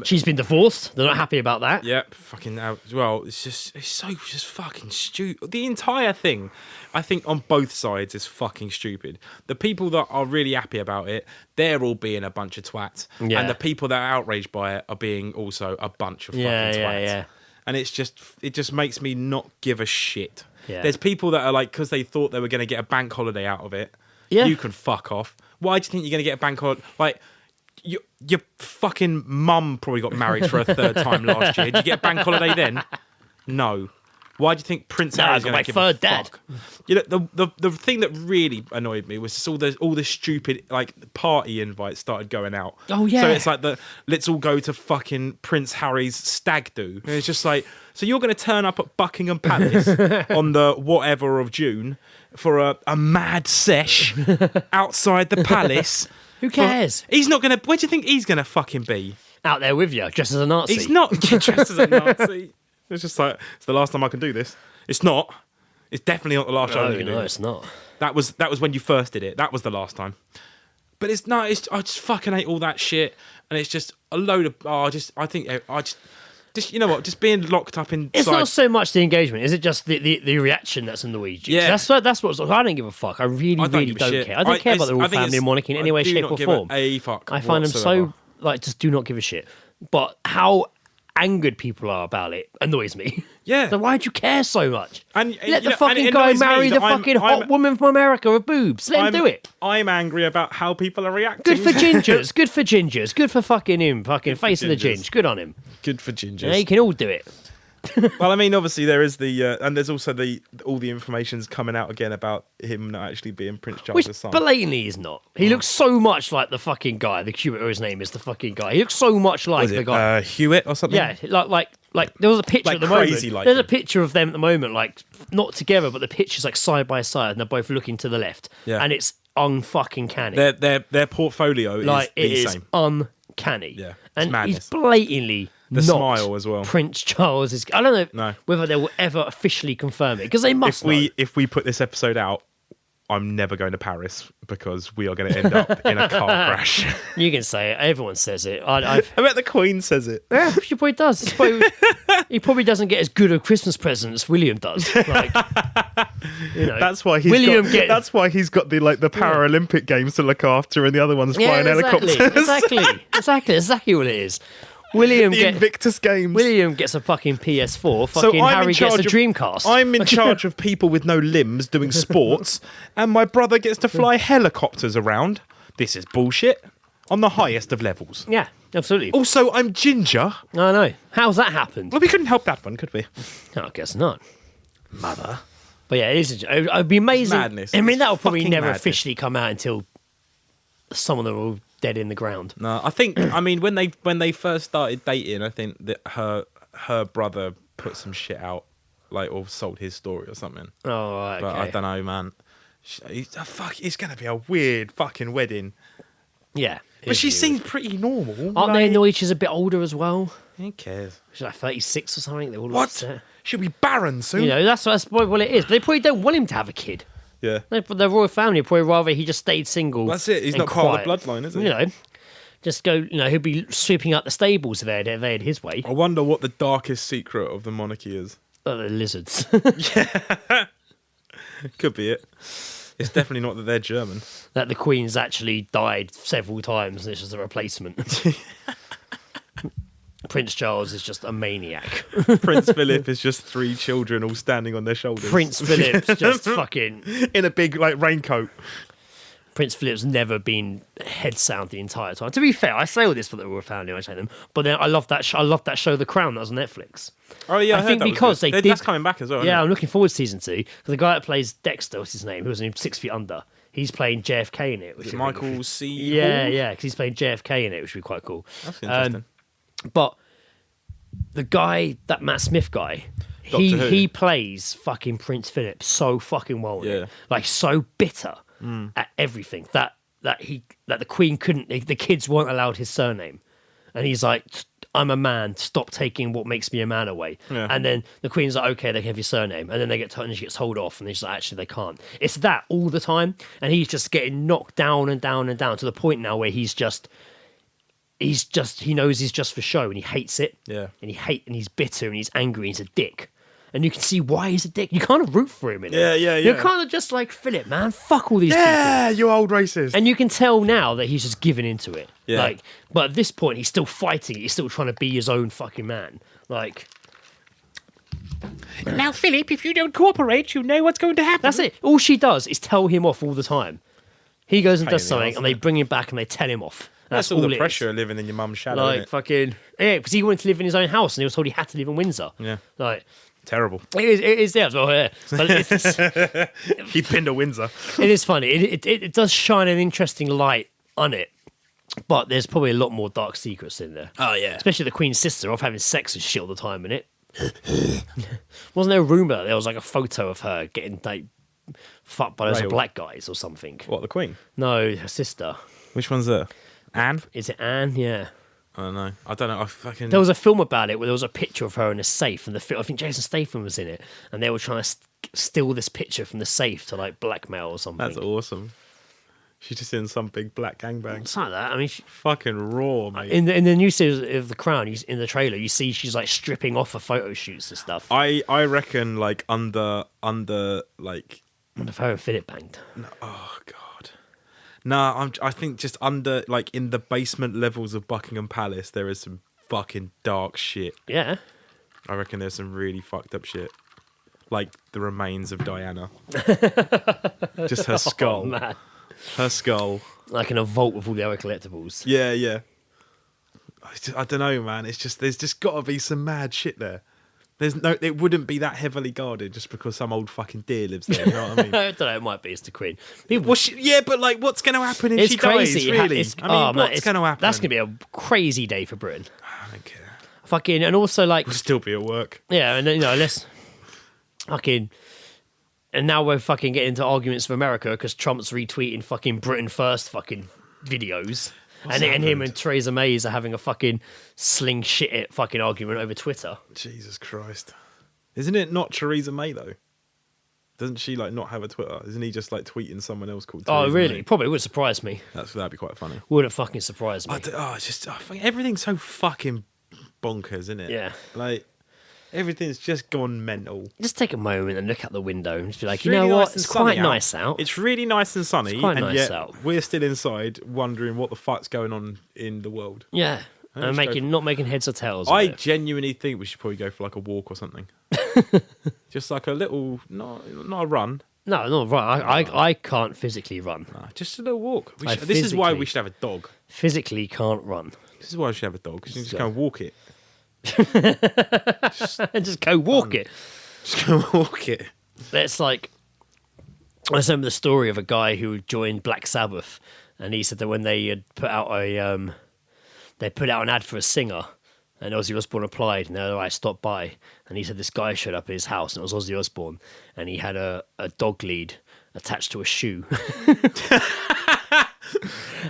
She's been divorced. They're not happy about that.
yeah, fucking out. Well, it's just fucking stupid. The entire thing, I think, on both sides is fucking stupid. The people that are really happy about it, they're all being a bunch of twats,
Yeah.
and the people that are outraged by it are being also a bunch of
Yeah,
fucking
yeah,
twats.
yeah.
And it just makes me not give a shit.
Yeah.
There's people that are like, because they thought they were going to get a bank holiday out of it.
Yeah.
You can fuck off. Why do you think you're going to get a bank holiday? Like, your fucking mum probably got married for a third time last year. Did you get a bank holiday then? No. Why do you think Prince
No,
Harry's
I got
going
my
to give
third
a
dad.
fuck? You know, the thing that really annoyed me was just all the stupid like party invites started going out.
Oh, yeah.
So it's like let's all go to fucking Prince Harry's stag do. And it's just like, so you're going to turn up at Buckingham Palace on the whatever of June for a mad sesh outside the palace.
Who cares?
He's not going to. Where do you think he's going to fucking be?
Out there with you, dressed as a Nazi.
He's not dressed as a Nazi. It's just like, it's the last time I can do this. It's not. It's definitely not the last time.
No, it's not.
That was when you first did it. That was the last time. But it's not. I just fucking hate all that shit, and it's just a load of. Just you know what? Just being locked up inside.
It's not so much the engagement. Is it just the reaction that's annoyed you?
Yeah.
that's what. I don't give a fuck. I really don't care. I don't care about the royal family and monarchy in any way, shape, or form.
A fuck.
I find them so just do not give a shit. But how angered people are about it annoys me.
Yeah.
So why'd you care so much?
And
let the fucking guy marry the fucking hot woman from America with boobs. Let him do it.
I'm angry about how people are reacting.
Good for gingers. Good for gingers. Good for fucking him. Fucking face of the ginge. Good on him.
Good for gingers.
Yeah, you can all do it.
Well, I mean, obviously there is and there's also all the information's coming out again about him not actually being Prince Charles'
Which
son.
blatantly is not. He looks so much like the fucking guy. The Hewitt, or his name is the fucking guy. He looks so much like the guy.
Hewitt or something?
Yeah, like there was a picture
Like
at the
crazy
moment.
like
There's
him.
a picture of them at the moment, like not together, but the picture's like side by side, and they're both looking to the left.
Yeah.
And it's unfucking canny.
Their portfolio
Like it
is the
is
same.
uncanny.
Yeah, it's
and
madness.
he's blatantly
The
not
smile as well.
Prince Charles is. I don't know
No.
whether they will ever officially confirm it because they must.
If we put this episode out, I'm never going to Paris because we are going to end up in a car crash.
You can say it. Everyone says it. I
bet the Queen says it.
Yeah, she probably does. He probably doesn't get as good a Christmas present as William does. Like, you know,
That's why That's why he's got the Paralympic Games to look after, and the other one's flying helicopters.
Exactly what it is. William
The Invictus Games.
William gets a fucking PS4. Fucking Harry gets a Dreamcast.
I'm in charge of people with no limbs doing sports, and my brother gets to fly helicopters around. This is bullshit on the highest of levels.
Yeah, absolutely.
Also, I'm ginger.
I know. How's that happened?
Well, we couldn't help that one, could we?
No, I guess not.
Mother.
But yeah, it'd be amazing.
Madness.
I mean,
It's
that will probably
fucking
never
madness.
officially come out until some of them are all dead in the ground.
No, I think. I mean, when they first started dating, I think that her brother put some shit out, or sold his story or something.
Oh, right,
But
okay.
I don't know, man. It's gonna be a weird fucking wedding.
Yeah.
But she seems pretty normal.
Aren't they annoyed she's a bit older as well?
Who cares?
She's like 36 or something. They're all
What?
upset.
She'll be barren soon.
You know, that's what it is. But they probably don't want him to have a kid.
Yeah.
The royal family would probably rather he just stayed single.
That's it. He's
and
not part of
quiet.
the bloodline, is he?
You know, just go. You know, he'll be sweeping out the stables if they had his way.
I wonder what the darkest secret of the monarchy is.
Oh, the lizards.
Could be it. It's definitely not that they're German.
That the Queen's actually died several times and it's just a replacement. Prince Charles is just a maniac.
Prince Philip is just 3 children all standing on their shoulders.
Prince Philip's just fucking...
in a big raincoat.
Prince Philip's never been head sound the entire time. To be fair, I say all this for the royal family, I say them, but then I love that show, The Crown, that was on Netflix.
Oh yeah,
I think
that was
because
good.
they did.
That's coming back as well.
Yeah,
isn't
I'm looking forward to season 2. The guy that plays Dexter, what's his name? Who was in 6 Feet Under. He's playing JFK in it. Which
it?
is
Michael
really
C.
Yeah,
Hall?
yeah, because he's playing JFK in it, which would be quite cool.
That's interesting.
But the guy, that Matt Smith guy,
Doctor Who.
he plays fucking Prince Philip so fucking well. in it.
Yeah.
Like so bitter at everything that the Queen couldn't. The kids weren't allowed his surname, and he's like, "I'm a man. Stop taking what makes me a man away."
Yeah.
And then the Queen's like, "Okay, they can have your surname," and then they get told, and she gets told off, and he's like, "Actually, they can't." It's that all the time, and he's just getting knocked down and down and down to the point now where he knows he's just for show and he hates it.
Yeah.
And he's bitter and he's angry and he's a dick. And you can see why he's a dick. You kind of root for him in it.
Yeah.
You're kind of just like, Philip, man, fuck all these
Yeah,
people.
you old racist.
And you can tell now that he's just giving into it.
Yeah.
But at this point, he's still fighting. He's still trying to be his own fucking man.
Now, Philip, if you don't cooperate, you know what's going to happen.
That's it. All she does is tell him off all the time. He goes and
Pain
does
in the
something,
arse,
and they
isn't it?
bring him back and they tell him off.
That's all the pressure of living in your mum's shadow.
Like
innit?
fucking yeah, because he wanted to live in his own house and he was told he had to live in Windsor.
Yeah.
Like
Terrible.
It is there as well, yeah. But
He'd been to Windsor.
it is funny. It does shine an interesting light on it, but there's probably a lot more dark secrets in there.
Oh, yeah.
Especially the Queen's sister off having sex and shit all the time in it. Wasn't there a rumour that there was like a photo of her getting like fucked by those
Railed.
black guys or something?
What, the Queen?
No, her sister.
Which one's there? Anne?
Is it Anne? Yeah.
I don't know. I don't know. I fucking...
There was a film about it where there was a picture of her in a safe, and I think Jason Statham was in it, and they were trying to steal this picture from the safe to like blackmail or something.
That's awesome. She's just in some big black gangbang.
It's like that. I mean,
Fucking raw, mate.
in the new series of The Crown, in the trailer, you see she's like stripping off for photo shoots and stuff.
I reckon like under like
What if her and Philip banged?
oh god. No, I think just under like in the basement levels of Buckingham Palace there is some fucking dark shit.
Yeah.
I reckon there's some really fucked up shit. Like the remains of Diana. Just her skull.
Oh, man.
Her skull.
Like in a vault with all the other collectibles.
Yeah, yeah. I don't know, man. It's just there's just got to be some mad shit there. It wouldn't be that heavily guarded just because some old fucking deer lives there. You know what I mean?
I don't know. It might be. It's the Queen. People,
Well, yeah, but like, what's going to happen if
it's
she
crazy.
dies? Really?
It's,
I mean,
man,
what's going to happen?
That's going to be a crazy day for Britain.
I don't care.
Fucking, and also like,
We'll still be at work.
yeah, and you know, let's fucking. And now we're fucking getting into arguments for America because Trump's retweeting fucking Britain First fucking videos. And him
happened?
and Theresa May are having a fucking sling shit it fucking argument over Twitter.
Jesus Christ. Isn't it not Theresa May, though? Doesn't she, like, not have a Twitter? Isn't he just, like, tweeting someone else called Theresa
Oh, really?
May?
Probably would surprise me.
That'd be quite funny.
Wouldn't fucking surprise me.
It's just... everything's so fucking bonkers, isn't it?
Yeah.
Like, everything's just gone mental.
Just take a moment and look out the window and just be like,
It's
you know
really
what?
nice and
It's
sunny
quite nice out.
It's really nice and sunny,
quite
and
nice
yet
out.
we're still inside wondering what the fuck's going on in the world.
Yeah. And
Let's go
not making heads or tails of
I
it.
genuinely think we should probably go for like a walk or something. Just like a little, not a run.
No, not right. I can't physically run.
Nah, just a little walk.
I
This is why
physically-
we should have a dog.
Physically can't run.
This is why we should have a dog, because you can just go and walk it.
Just go walk it.
Just go and walk it.
That's like, I remember the story of a guy who joined Black Sabbath, and he said that when they had put out an ad for a singer, and Ozzy Osbourne applied, and I stopped by, and he said this guy showed up at his house, and it was Ozzy Osbourne, and he had a dog lead attached to a shoe.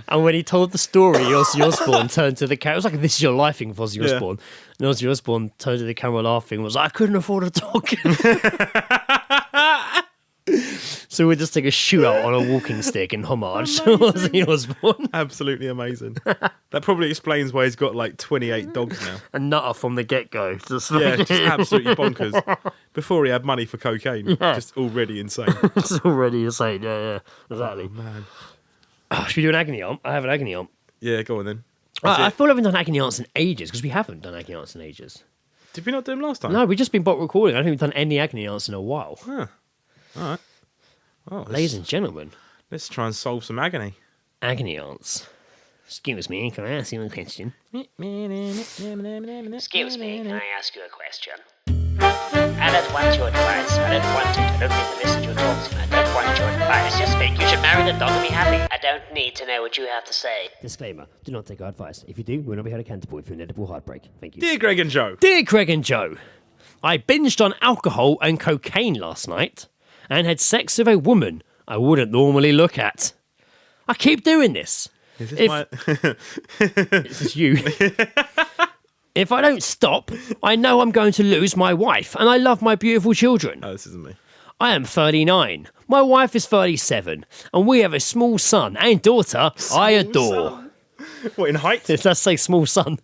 And when he told the story, Ozzy Osbourne turned to the camera. It was like, "This is your life" thing for Ozzy
Yeah.
Osbourne. And Ozzy Osbourne turned to the camera laughing and was like, "I couldn't afford a dog." So we'd just take a shoe out on a walking stick in homage to Ozzy Osbourne.
Absolutely amazing. That probably explains why he's got like 28 dogs now.
A nutter from the get-go. Just
Yeah, just absolutely bonkers. Before he had money for cocaine, just already insane.
it's already insane. Yeah, exactly.
Man.
Should we do an agony aunt? I have an agony aunt.
Yeah, go on then.
I feel I haven't done agony aunts in ages, because we haven't done agony aunts in ages.
Did we not do him last time?
No, we've just been bot recording. I don't think we've done any agony aunts in a while.
Huh. All right. Well,
Ladies and gentlemen,
let's try and solve some agony.
agony aunts. Excuse me, can I ask you a question?
Excuse me, can I ask you a question? I don't want your advice. I don't want it. I don't need to listen to your talks. I don't want your advice. Just think you should marry the dog and be happy. I don't need to know what you have to say.
Disclaimer, do not take our advice. If you do, we'll not be held accountable for your inedible heartbreak. Thank you.
Dear Greg and Joe.
Dear Craig and Joe, I binged on alcohol and cocaine last night and had sex with a woman I wouldn't normally look at. I keep doing this.
Is this
If-
my...
This is you. If I don't stop, I know I'm going to lose my wife, and I love my beautiful children.
Oh, this isn't me.
I am 39. My wife is 37, and we have a small son and daughter I adore.
What, in height?
It does say small son.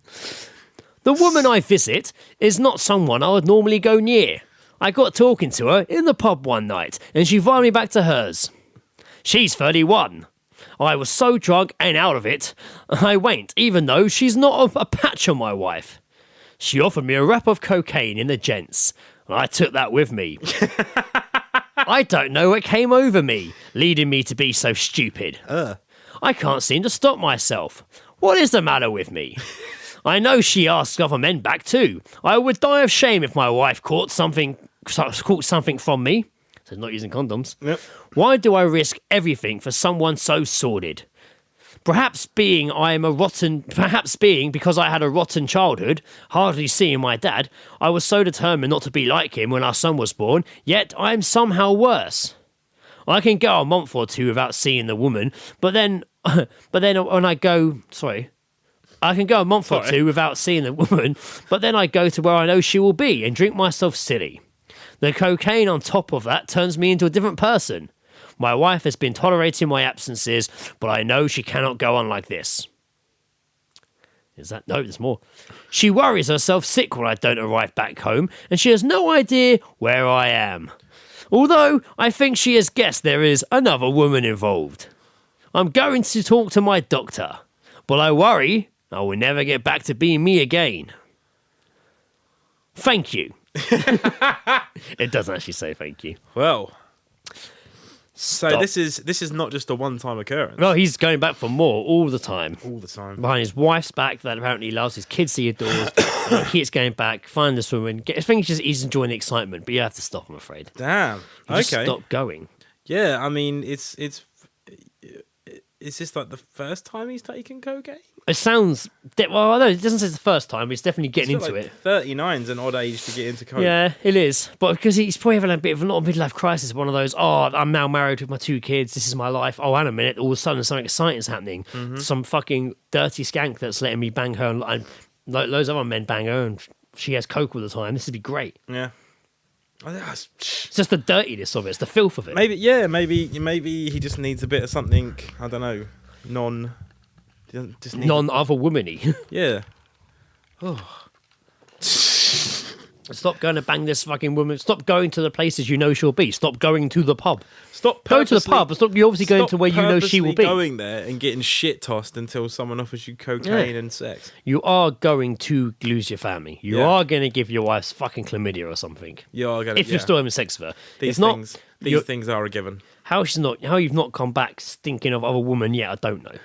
The woman I visit is not someone I would normally go near. I got talking to her in the pub one night, and she invited me back to hers. She's 31. I was so drunk and out of it, I went, even though she's not a patch on my wife. She offered me a wrap of cocaine in the gents, and I took that with me. I don't know what came over me, leading me to be so stupid. I can't seem to stop myself. What is the matter with me? I know she asks other men back too. I would die of shame if my wife caught something from me. So not using condoms.
Yep.
Why do I risk everything for someone so sordid? Perhaps being because I had a rotten childhood, hardly seeing my dad, I was so determined not to be like him when our son was born, yet I am somehow worse. I can go a month or two without seeing the woman, but then when I go, I can go a month or two without seeing the woman, but then I go to where I know she will be and drink myself silly. The cocaine on top of that turns me into a different person. My wife has been tolerating my absences, but I know she cannot go on like this. No, there's more. She worries herself sick when I don't arrive back home, and she has no idea where I am. Although, I think she has guessed there is another woman involved. I'm going to talk to my doctor, but I worry I will never get back to being me again. Thank you. It doesn't actually say thank you.
Well... So
Stop.
this is not just a one-time occurrence.
No, he's going back for more all the time.
All the time.
Behind his wife's back that apparently he loves, his kids he adores. He keeps going back, find this woman. I think he's enjoying the excitement, but you have to stop, I'm afraid.
Damn.
You just stop going.
Yeah, I mean, is this like the first time he's taken cocaine?
It sounds... Well, I know it doesn't say it's the first time, but he's definitely getting into it.
39's an odd age to get into coke.
Yeah, it is. But because he's probably having a bit of a midlife crisis, one of those, I'm now married with my 2 kids, this is my life. Oh, hang a minute, all of a sudden something exciting is happening.
Mm-hmm.
Some fucking dirty skank that's letting me bang her, and loads of other men bang her, and she has coke all the time. This would be great.
Yeah.
It's just the dirtiness of it, it's the filth of it.
Maybe he just needs a bit of something, I don't know,
non-other womany.
Yeah.
Stop going to bang this fucking woman. Stop going to the places you know she'll be. Stop going to the pub.
Stop
Go to the pub, but stop. You're obviously going to where you know she will be.
Going there and getting shit tossed until someone offers you cocaine and sex.
You are going to lose your family. You are going to give your wife fucking chlamydia or something.
You are going to.
If you're still having sex with her.
These things are a given.
How you've not come back stinking of other woman yet, I don't know.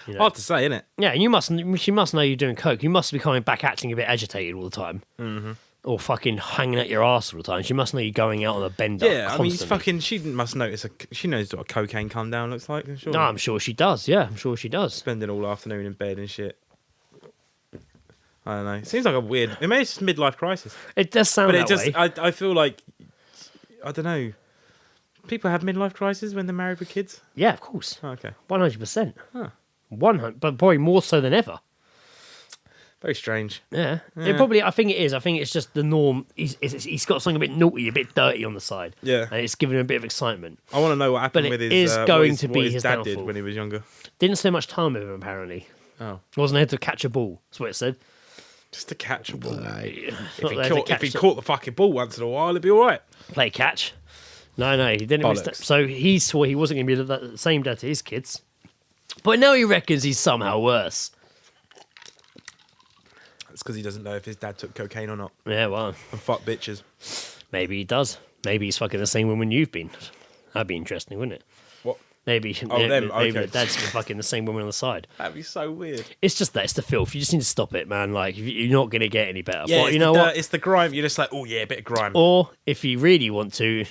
You know?
Hard to say, isn't it?
Yeah, and she must know you're doing coke. You must be coming back acting a bit agitated all the time. Mm-hmm. Or fucking hanging at your arse all the time. She must know you're going out on a bender.
Yeah,
constantly.
she must notice. She knows what a cocaine come down looks like. Sure.
No, I'm sure she does. Yeah, I'm sure she does.
Spending all afternoon in bed and shit. I don't know. It seems like a weird. Maybe it's just midlife crisis.
It does sound
but
way.
I feel like, I don't know. People have midlife crises when they're married with kids.
Yeah, of course.
Oh, okay.
100%.
Huh.
100, but probably more so than ever.
Very strange.
Yeah. It probably. I think it is. I think it's just the norm. He's got something a bit naughty, a bit dirty on the side.
Yeah.
And it's giving him a bit of excitement.
I want to know what happened
But
with
it
his.
is going
what
to be his
dad
downfall.
did when he was younger.
Didn't spend much time with him apparently.
Oh.
Wasn't there to catch a ball. That's what it said.
Just to catch a ball.
If
If he caught the fucking ball once in a while, it'd be all right.
Play catch. No, he didn't. So he swore he wasn't going to be the same dad to his kids. But now he reckons he's somehow worse.
It's because he doesn't know if his dad took cocaine or not.
Yeah, well.
And fuck bitches.
Maybe he does. Maybe he's fucking the same woman you've been. That'd be interesting, wouldn't it?
What?
Maybe
them,
maybe
okay.
the dad's fucking the same woman on the side.
That'd be so weird.
It's just that. It's the filth. You just need to stop it, man. Like, you're not going to get any better.
Yeah,
but you know what?
It's the grime. You're just like, oh yeah, a bit of grime.
Or, if you really want to,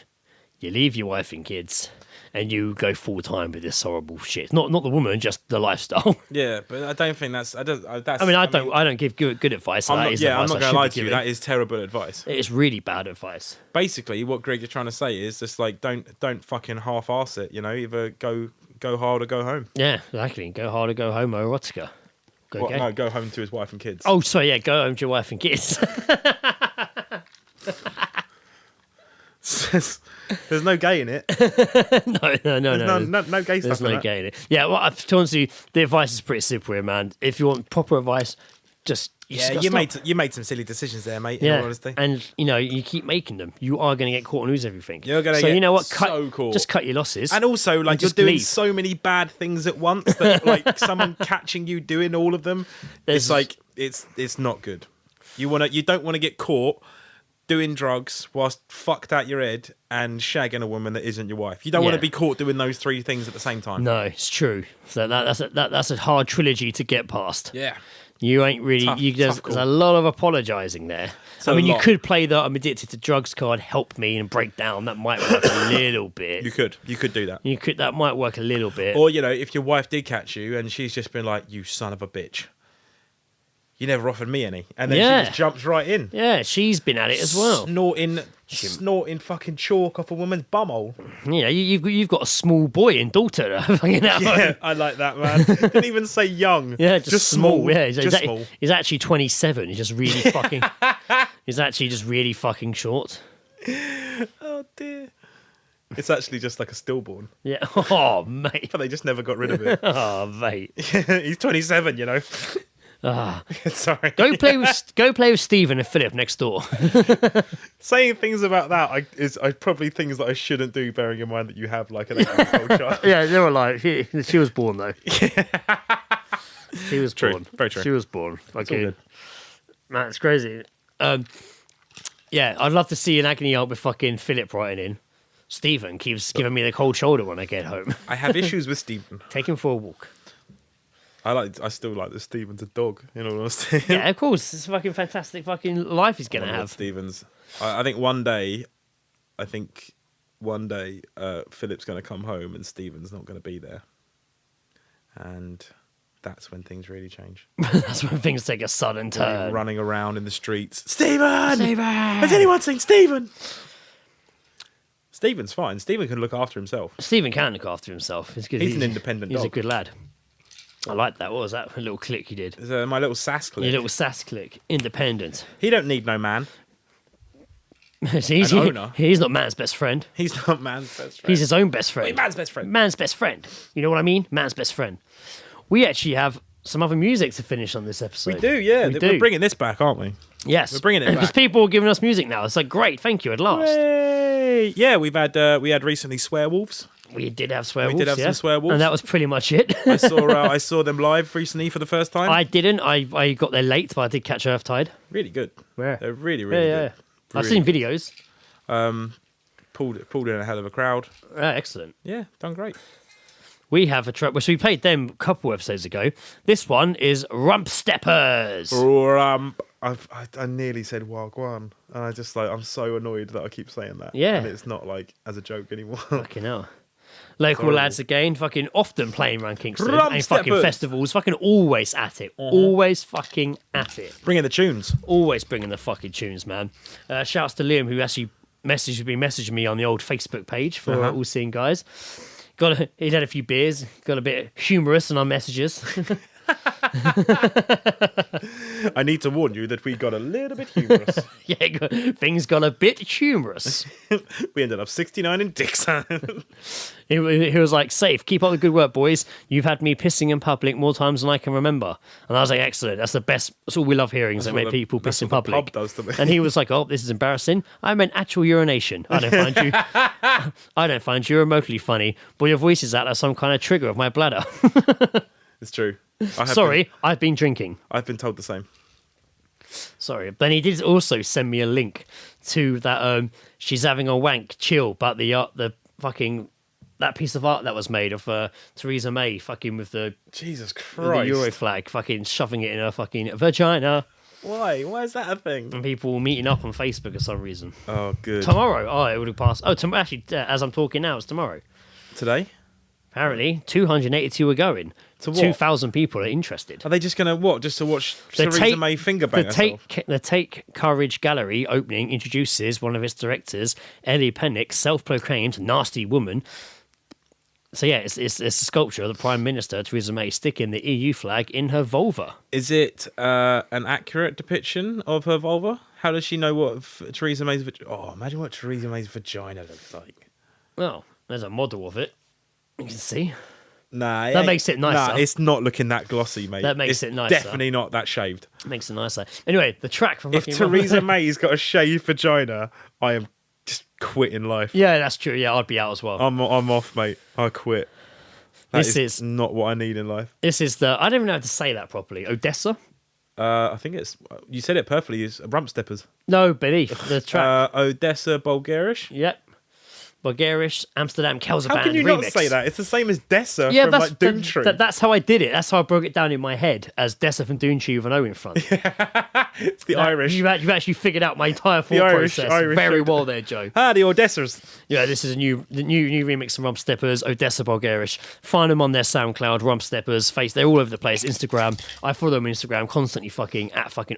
you leave your wife and kids and you go full time with this horrible shit. Not the woman, just the lifestyle.
Yeah, but I don't think that's. I
don't give good advice.
I'm not going to lie to you. That is terrible advice.
It's really bad advice.
Basically, what Greg is trying to say is just like don't fucking half-arse it. You know, either go hard or go home.
Yeah, exactly. Go hard or go home, erotica.
No, go home to his wife and kids.
Oh, sorry, yeah, go home to your wife and kids.
There's no gay in it.
No.
No gay stuff.
There's no gay in it. Yeah, well, to be honest with you, the advice is pretty simple here, man. If you want proper advice, you
made some silly decisions there, mate.
Yeah,
in all honesty.
and you keep making them. You are going to get caught and lose everything.
You're going to
so
get
you know what?
so caught.
Just cut your losses.
And also, like, you're
just
doing
leave.
so many bad things at once that, like, someone catching you doing all of them, it's like it's not good. You don't want to get caught doing drugs whilst fucked out your head and shagging a woman that isn't your wife. You don't want to be caught doing those 3 things at the same time.
No, it's true. So that's a hard trilogy to get past.
Yeah.
You ain't really.
Tough-
There's
tough call.
a lot of apologising there.
a
You
lot.
could play the "I'm addicted to drugs" card, help me and break down. That might work a little bit.
You could do that.
That might work a little bit.
Or, if your wife did catch you and she's just been like, you son of a bitch, you never offered me any. And then
Yeah.
she just jumps right in.
Yeah, she's been at it as well.
Snorting fucking chalk off a woman's bumhole.
You've got a small boy and daughter.
Yeah, I like that, man. Didn't even say young.
Yeah, just small. Yeah,
just small.
He's actually 27. He's just really fucking. He's actually just really fucking short.
Oh, dear. It's actually just like a stillborn.
Yeah. Oh, mate.
But they just never got rid of it.
Oh, mate.
He's 27,
Ah.
Sorry.
Go play with Stephen and Philip next door.
Saying things about that is probably things that I shouldn't do, bearing in mind that you have like an 8-year-old child.
Yeah, they were like she was born though. She was
True.
born.
Very true.
She was born.
all
Okay.
good.
Man, it's crazy. Yeah, I'd love to see an agony aunt with fucking Philip writing in. Stephen keeps giving me the cold shoulder when I get home.
I have issues with Stephen.
Take him for a walk.
I still like that Stephen's a dog, in all honesty.
Yeah, of course. It's a fucking fantastic fucking life he's gonna have.
Stevens. I think one day, Philip's going to come home and Stephen's not going to be there. And that's when things really change.
That's when things take a sudden turn.
Running around in the streets. Stephen!
Stephen!
Has anyone seen Stephen? Stephen's fine. Stephen can look after himself.
Stephen can look after himself. It's good.
He's an independent
He's a
dog.
good lad. I like that. What was that? A little click you did.
It's, my little sass click.
Your little sass click. Independent.
He don't need no man.
he's,
An owner.
He's not man's best friend.
He's not man's best friend.
He's his own best friend.
Wait, man's best friend.
Man's best friend. You know what I mean? Man's best friend. We actually have some other music to finish on this episode.
We do, yeah.
We
We're
do.
bringing this back, aren't we?
Yes.
We're bringing it
Because
back.
people are giving us music now. It's like, great, thank you, at last.
Yay! Yeah, we had recently Swearwolves.
We did have Swearwolves.
We did have some Swearwolves.
And that was pretty much it.
I saw them live recently for the first time.
I didn't. I got there late, but I did catch Earthtide.
Really good.
Where?
They're really, really good.
I've
Really
seen videos.
Pulled in a hell of a crowd.
Excellent.
Yeah, done great.
We have a track, which we played them a couple episodes ago. This one is RUMPSTEPPERS.
I nearly said Wagwan, and I'm so annoyed that I keep saying that.
Yeah.
And it's not like as a joke anymore.
Fucking hell. Local
horrible.
lads again, fucking often playing around Kingston and fucking
RUMPSTEPPERS.
festivals, fucking always at it. Always fucking at it.
Bringing the tunes.
Always bringing the fucking tunes, man. Shouts to Liam, who actually been messaging me on the old Facebook page for All Seeing Guys. He'd had a few beers, got a bit humorous in our messages.
I need to warn you that we got a little bit humorous.
Things got a bit humorous.
We ended up 69 in Dixon.
He was like, safe, keep up the good work, boys. You've had me pissing in public more times than I can remember. And I was like, excellent, that's the best. That's all we love hearing, is that make people piss in
what the
public.
pub does to me.
And he was like, oh, this is embarrassing. I meant actual urination. I don't find you remotely funny, but your voice is out of some kind of trigger of my bladder.
It's true.
I've been drinking.
I've been told the same.
Sorry. Then he did also send me a link to that she's having a wank chill, but the fucking that piece of art that was made of Theresa May fucking with the
Jesus
with
Christ.
the Euro flag, fucking shoving it in her fucking vagina.
Why? Why is that a thing?
And people were meeting up on Facebook for some reason.
Oh, good.
Tomorrow. It would have passed. Oh, actually, as I'm talking now, it's tomorrow.
Today?
Apparently, 282 are going.
To what?
2,000 people are interested.
Are they just going to what? Just to watch Theresa May finger bang herself?
The Take Courage Gallery opening introduces one of its directors, Ellie Pennick, self-proclaimed nasty woman. So yeah, it's a sculpture of the Prime Minister, Theresa May, sticking the EU flag in her vulva.
Is it an accurate depiction of her vulva? How does she know what Theresa May's vagina... Oh, imagine what Theresa May's vagina looks like.
Well, there's a model of it. You can see.
Nah,
That makes it nicer.
Nah, it's not looking that glossy, mate.
That makes it nicer.
Definitely not that shaved.
Makes it nicer. Anyway, the track from
If
fucking
Theresa May's got a shaved vagina, I am just quitting life.
Yeah, that's true. Yeah, I'd be out as well.
I'm off, mate. I quit.
This is
not what I need in life.
This is the... I don't even know how to say that properly. Odessa?
I think it's... You said it perfectly. It's RUMPSTEPPERS.
No, beneath the track.
Odessa Bulgarish.
Yep. Bulgarish, Amsterdam, Kelzerband
How can you
remix.
not say that? It's the same as Dessa
Yeah,
from
that's
like Doomtree.
that's how I did it. That's how I broke it down in my head as Dessa from Doomtree with an O in front.
It's the Irish.
You've actually figured out my entire thought
Irish-
process
Irish
very
look.
well there, Joe.
The Odessers.
Yeah, this is the new remix from RUMPSTEPPERS, Odessa Bulgarish. Find them on their SoundCloud, RUMPSTEPPERS, they're all over the place. Instagram, I follow them on Instagram, constantly fucking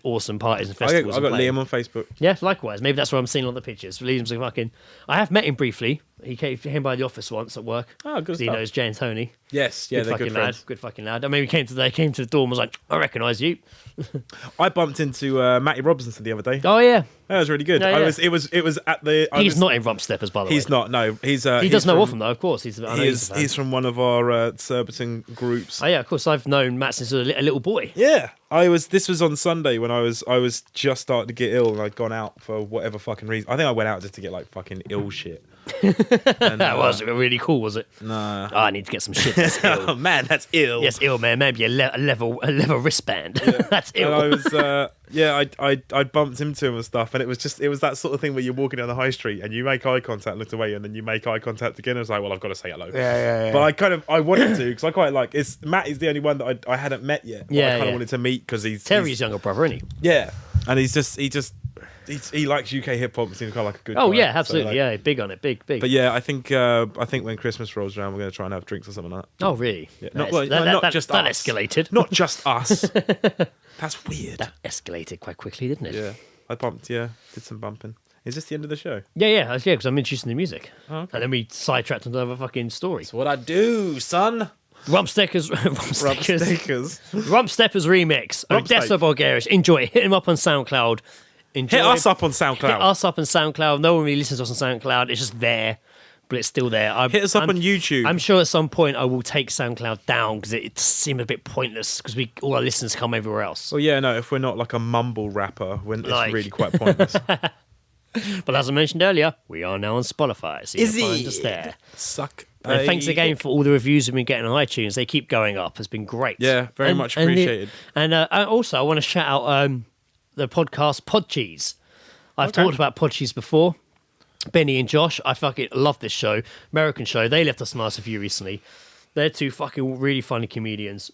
awesome parties and
I
festivals.
got
and playing.
Liam on Facebook.
Yeah, likewise. Maybe that's what I'm seeing on the pictures. Liam's fucking. I have met him briefly. He came by the office once at work.
Oh, good
'cause he
stuff.
knows Jay and Tony.
Yes, yeah, they're
fucking
good
lad.
friends.
Good fucking lad. I mean, he came to the door and was like, I recognise you.
I bumped into Matty Robinson the other day.
Oh yeah.
That was really good.
Yeah, yeah.
It was at the.
He's not in RUMPSTEPPERS, by the way.
He's not. No, he's.
He does know of them though, of course. He's a
He's from one of our Surbiton groups.
Oh yeah, of course. I've known Matt since he was a little boy.
Yeah, This was on Sunday when I was just starting to get ill and I'd gone out for whatever fucking reason. I think I went out just to get like fucking ill shit. And,
That was really cool, was it?
Nah.
Oh, I need to get some shit. That's
Oh
ill.
man, that's ill.
Yes, ill man. Maybe a leather wristband. That's ill.
And I was I bumped into him and stuff, and it was that sort of thing where you're walking down the high street and you make eye contact, look away, and then you make eye contact again. I was like, well, I've got to say hello.
Yeah.
But I wanted to because I quite like. Matt is the only one that I hadn't met yet. But I kind of wanted to meet because he's
Terry's younger brother, isn't he?
Yeah, and he likes UK hip hop. Seems kind of like a good.
Oh
guy.
yeah, absolutely.
So, like,
Yeah, big on it, big.
But yeah, I think when Christmas rolls around, we're going to try and have drinks or something like that.
Oh really?
Yeah.
That
Just
that
us.
escalated.
Not just us. That's weird.
That escalated quite quickly, didn't it?
Yeah, I bumped. Yeah, did some bumping. Is this the end of the show?
Yeah, because I'm introducing the music,
okay.
and then we sidetracked into another fucking story.
That's what I do, son.
RUMPSTEPPERS remix.
Rumpsteak.
Odessa Bulgarish. Enjoy it. Hit him up on SoundCloud. Enjoy
Hit us
it.
up on SoundCloud.
Hit us up on SoundCloud. No one really listens to us on SoundCloud. It's just there, but it's still there.
Hit us up on YouTube.
I'm sure at some point I will take SoundCloud down because it seemed a bit pointless because all our listeners come everywhere else.
Well, yeah, no. If we're not like a mumble rapper, it's
Like-
really quite pointless.
But as I mentioned earlier, we are now on Spotify, so you can find us there.
Suck.
And thanks again for all the reviews we've been getting on iTunes. They keep going up. It's been great.
Yeah, very much appreciated.
And also, I want to shout out the podcast Podcheese. I've talked about Podcheese before. Benny and Josh, I fucking love this show. American show. They left us a nice review recently. They're two fucking really funny comedians.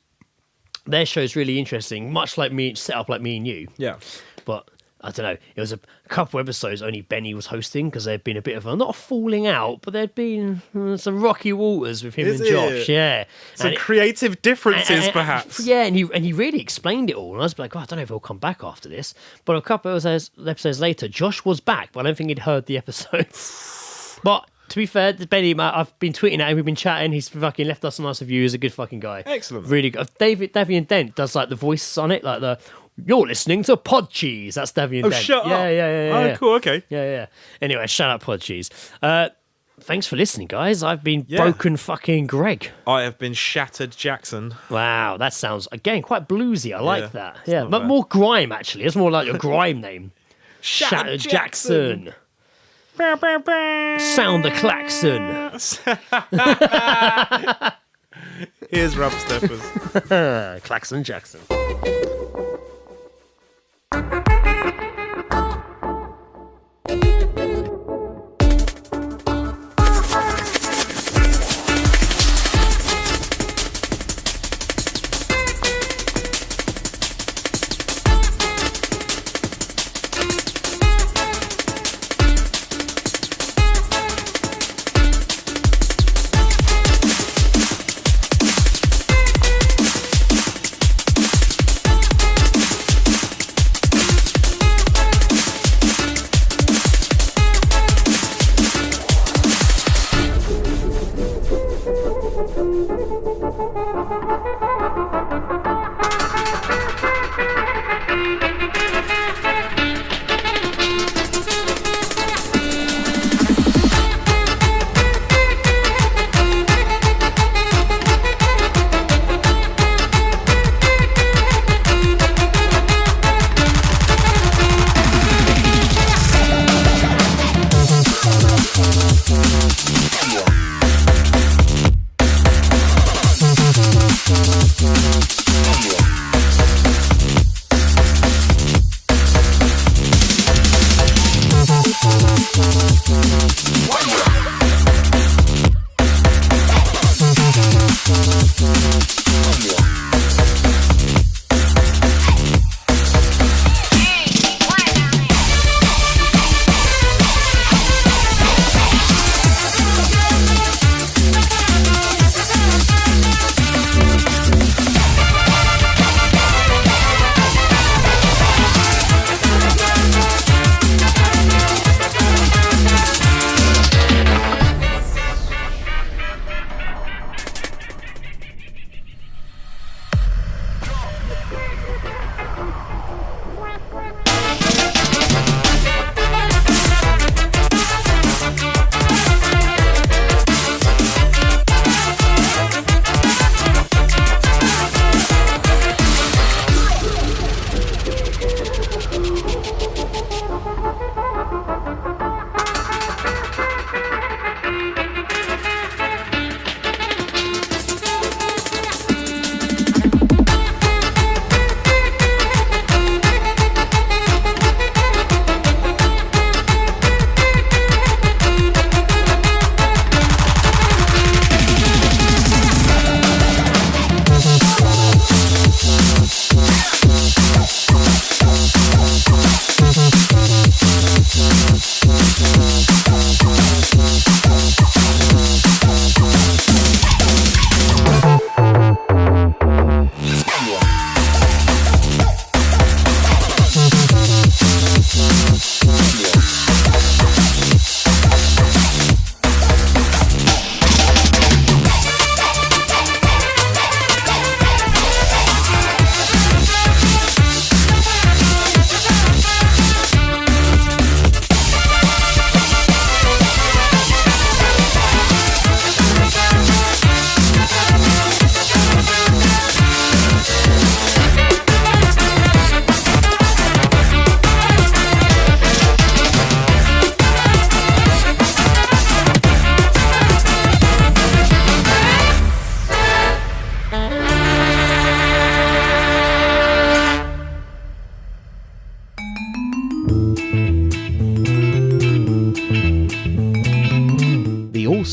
Their show's really interesting, much like me, set up like me and you.
Yeah.
But I don't know. It was a couple episodes only Benny was hosting because there'd been a bit of not a falling out, but there'd been some rocky waters with him
Is
and Josh.
it?
Yeah,
Some
And
creative differences,
and-
perhaps.
Yeah, and he really explained it all, and I was like, oh, I don't know if he'll come back after this. But a couple of episodes later, Josh was back, but I don't think he'd heard the episodes. But to be fair, Benny, I've been tweeting at him, we've been chatting. He's fucking left us a nice review. He's a good fucking guy.
Excellent.
Really good. Davian Dent does like the voice on it, like the. You're listening to Podcheese. That's Davian Dent.
Shut up.
Yeah.
Oh, cool. Okay.
Yeah. Anyway, shout out Podcheese. Thanks for listening, guys. I've been Broken fucking Greg.
I have been Shattered Jackson.
Wow, that sounds, again, quite bluesy. I like that. Yeah,
not
but
bad.
more grime, actually. It's more like your grime name. Shattered Jackson. Sound the klaxon.
Here's RUMPSTEPPERS.
Klaxon Jackson.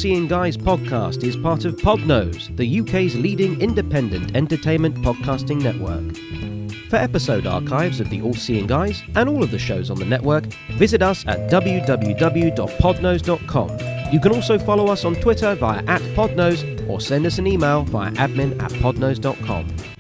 Seeing Guys podcast is part of Podnose, the UK's leading independent entertainment podcasting network. For episode archives of the All Seeing Guys and all of the shows on the network, visit us at www.podnose.com. You can also follow us on Twitter via @podnose or send us an email via admin@podnose.com.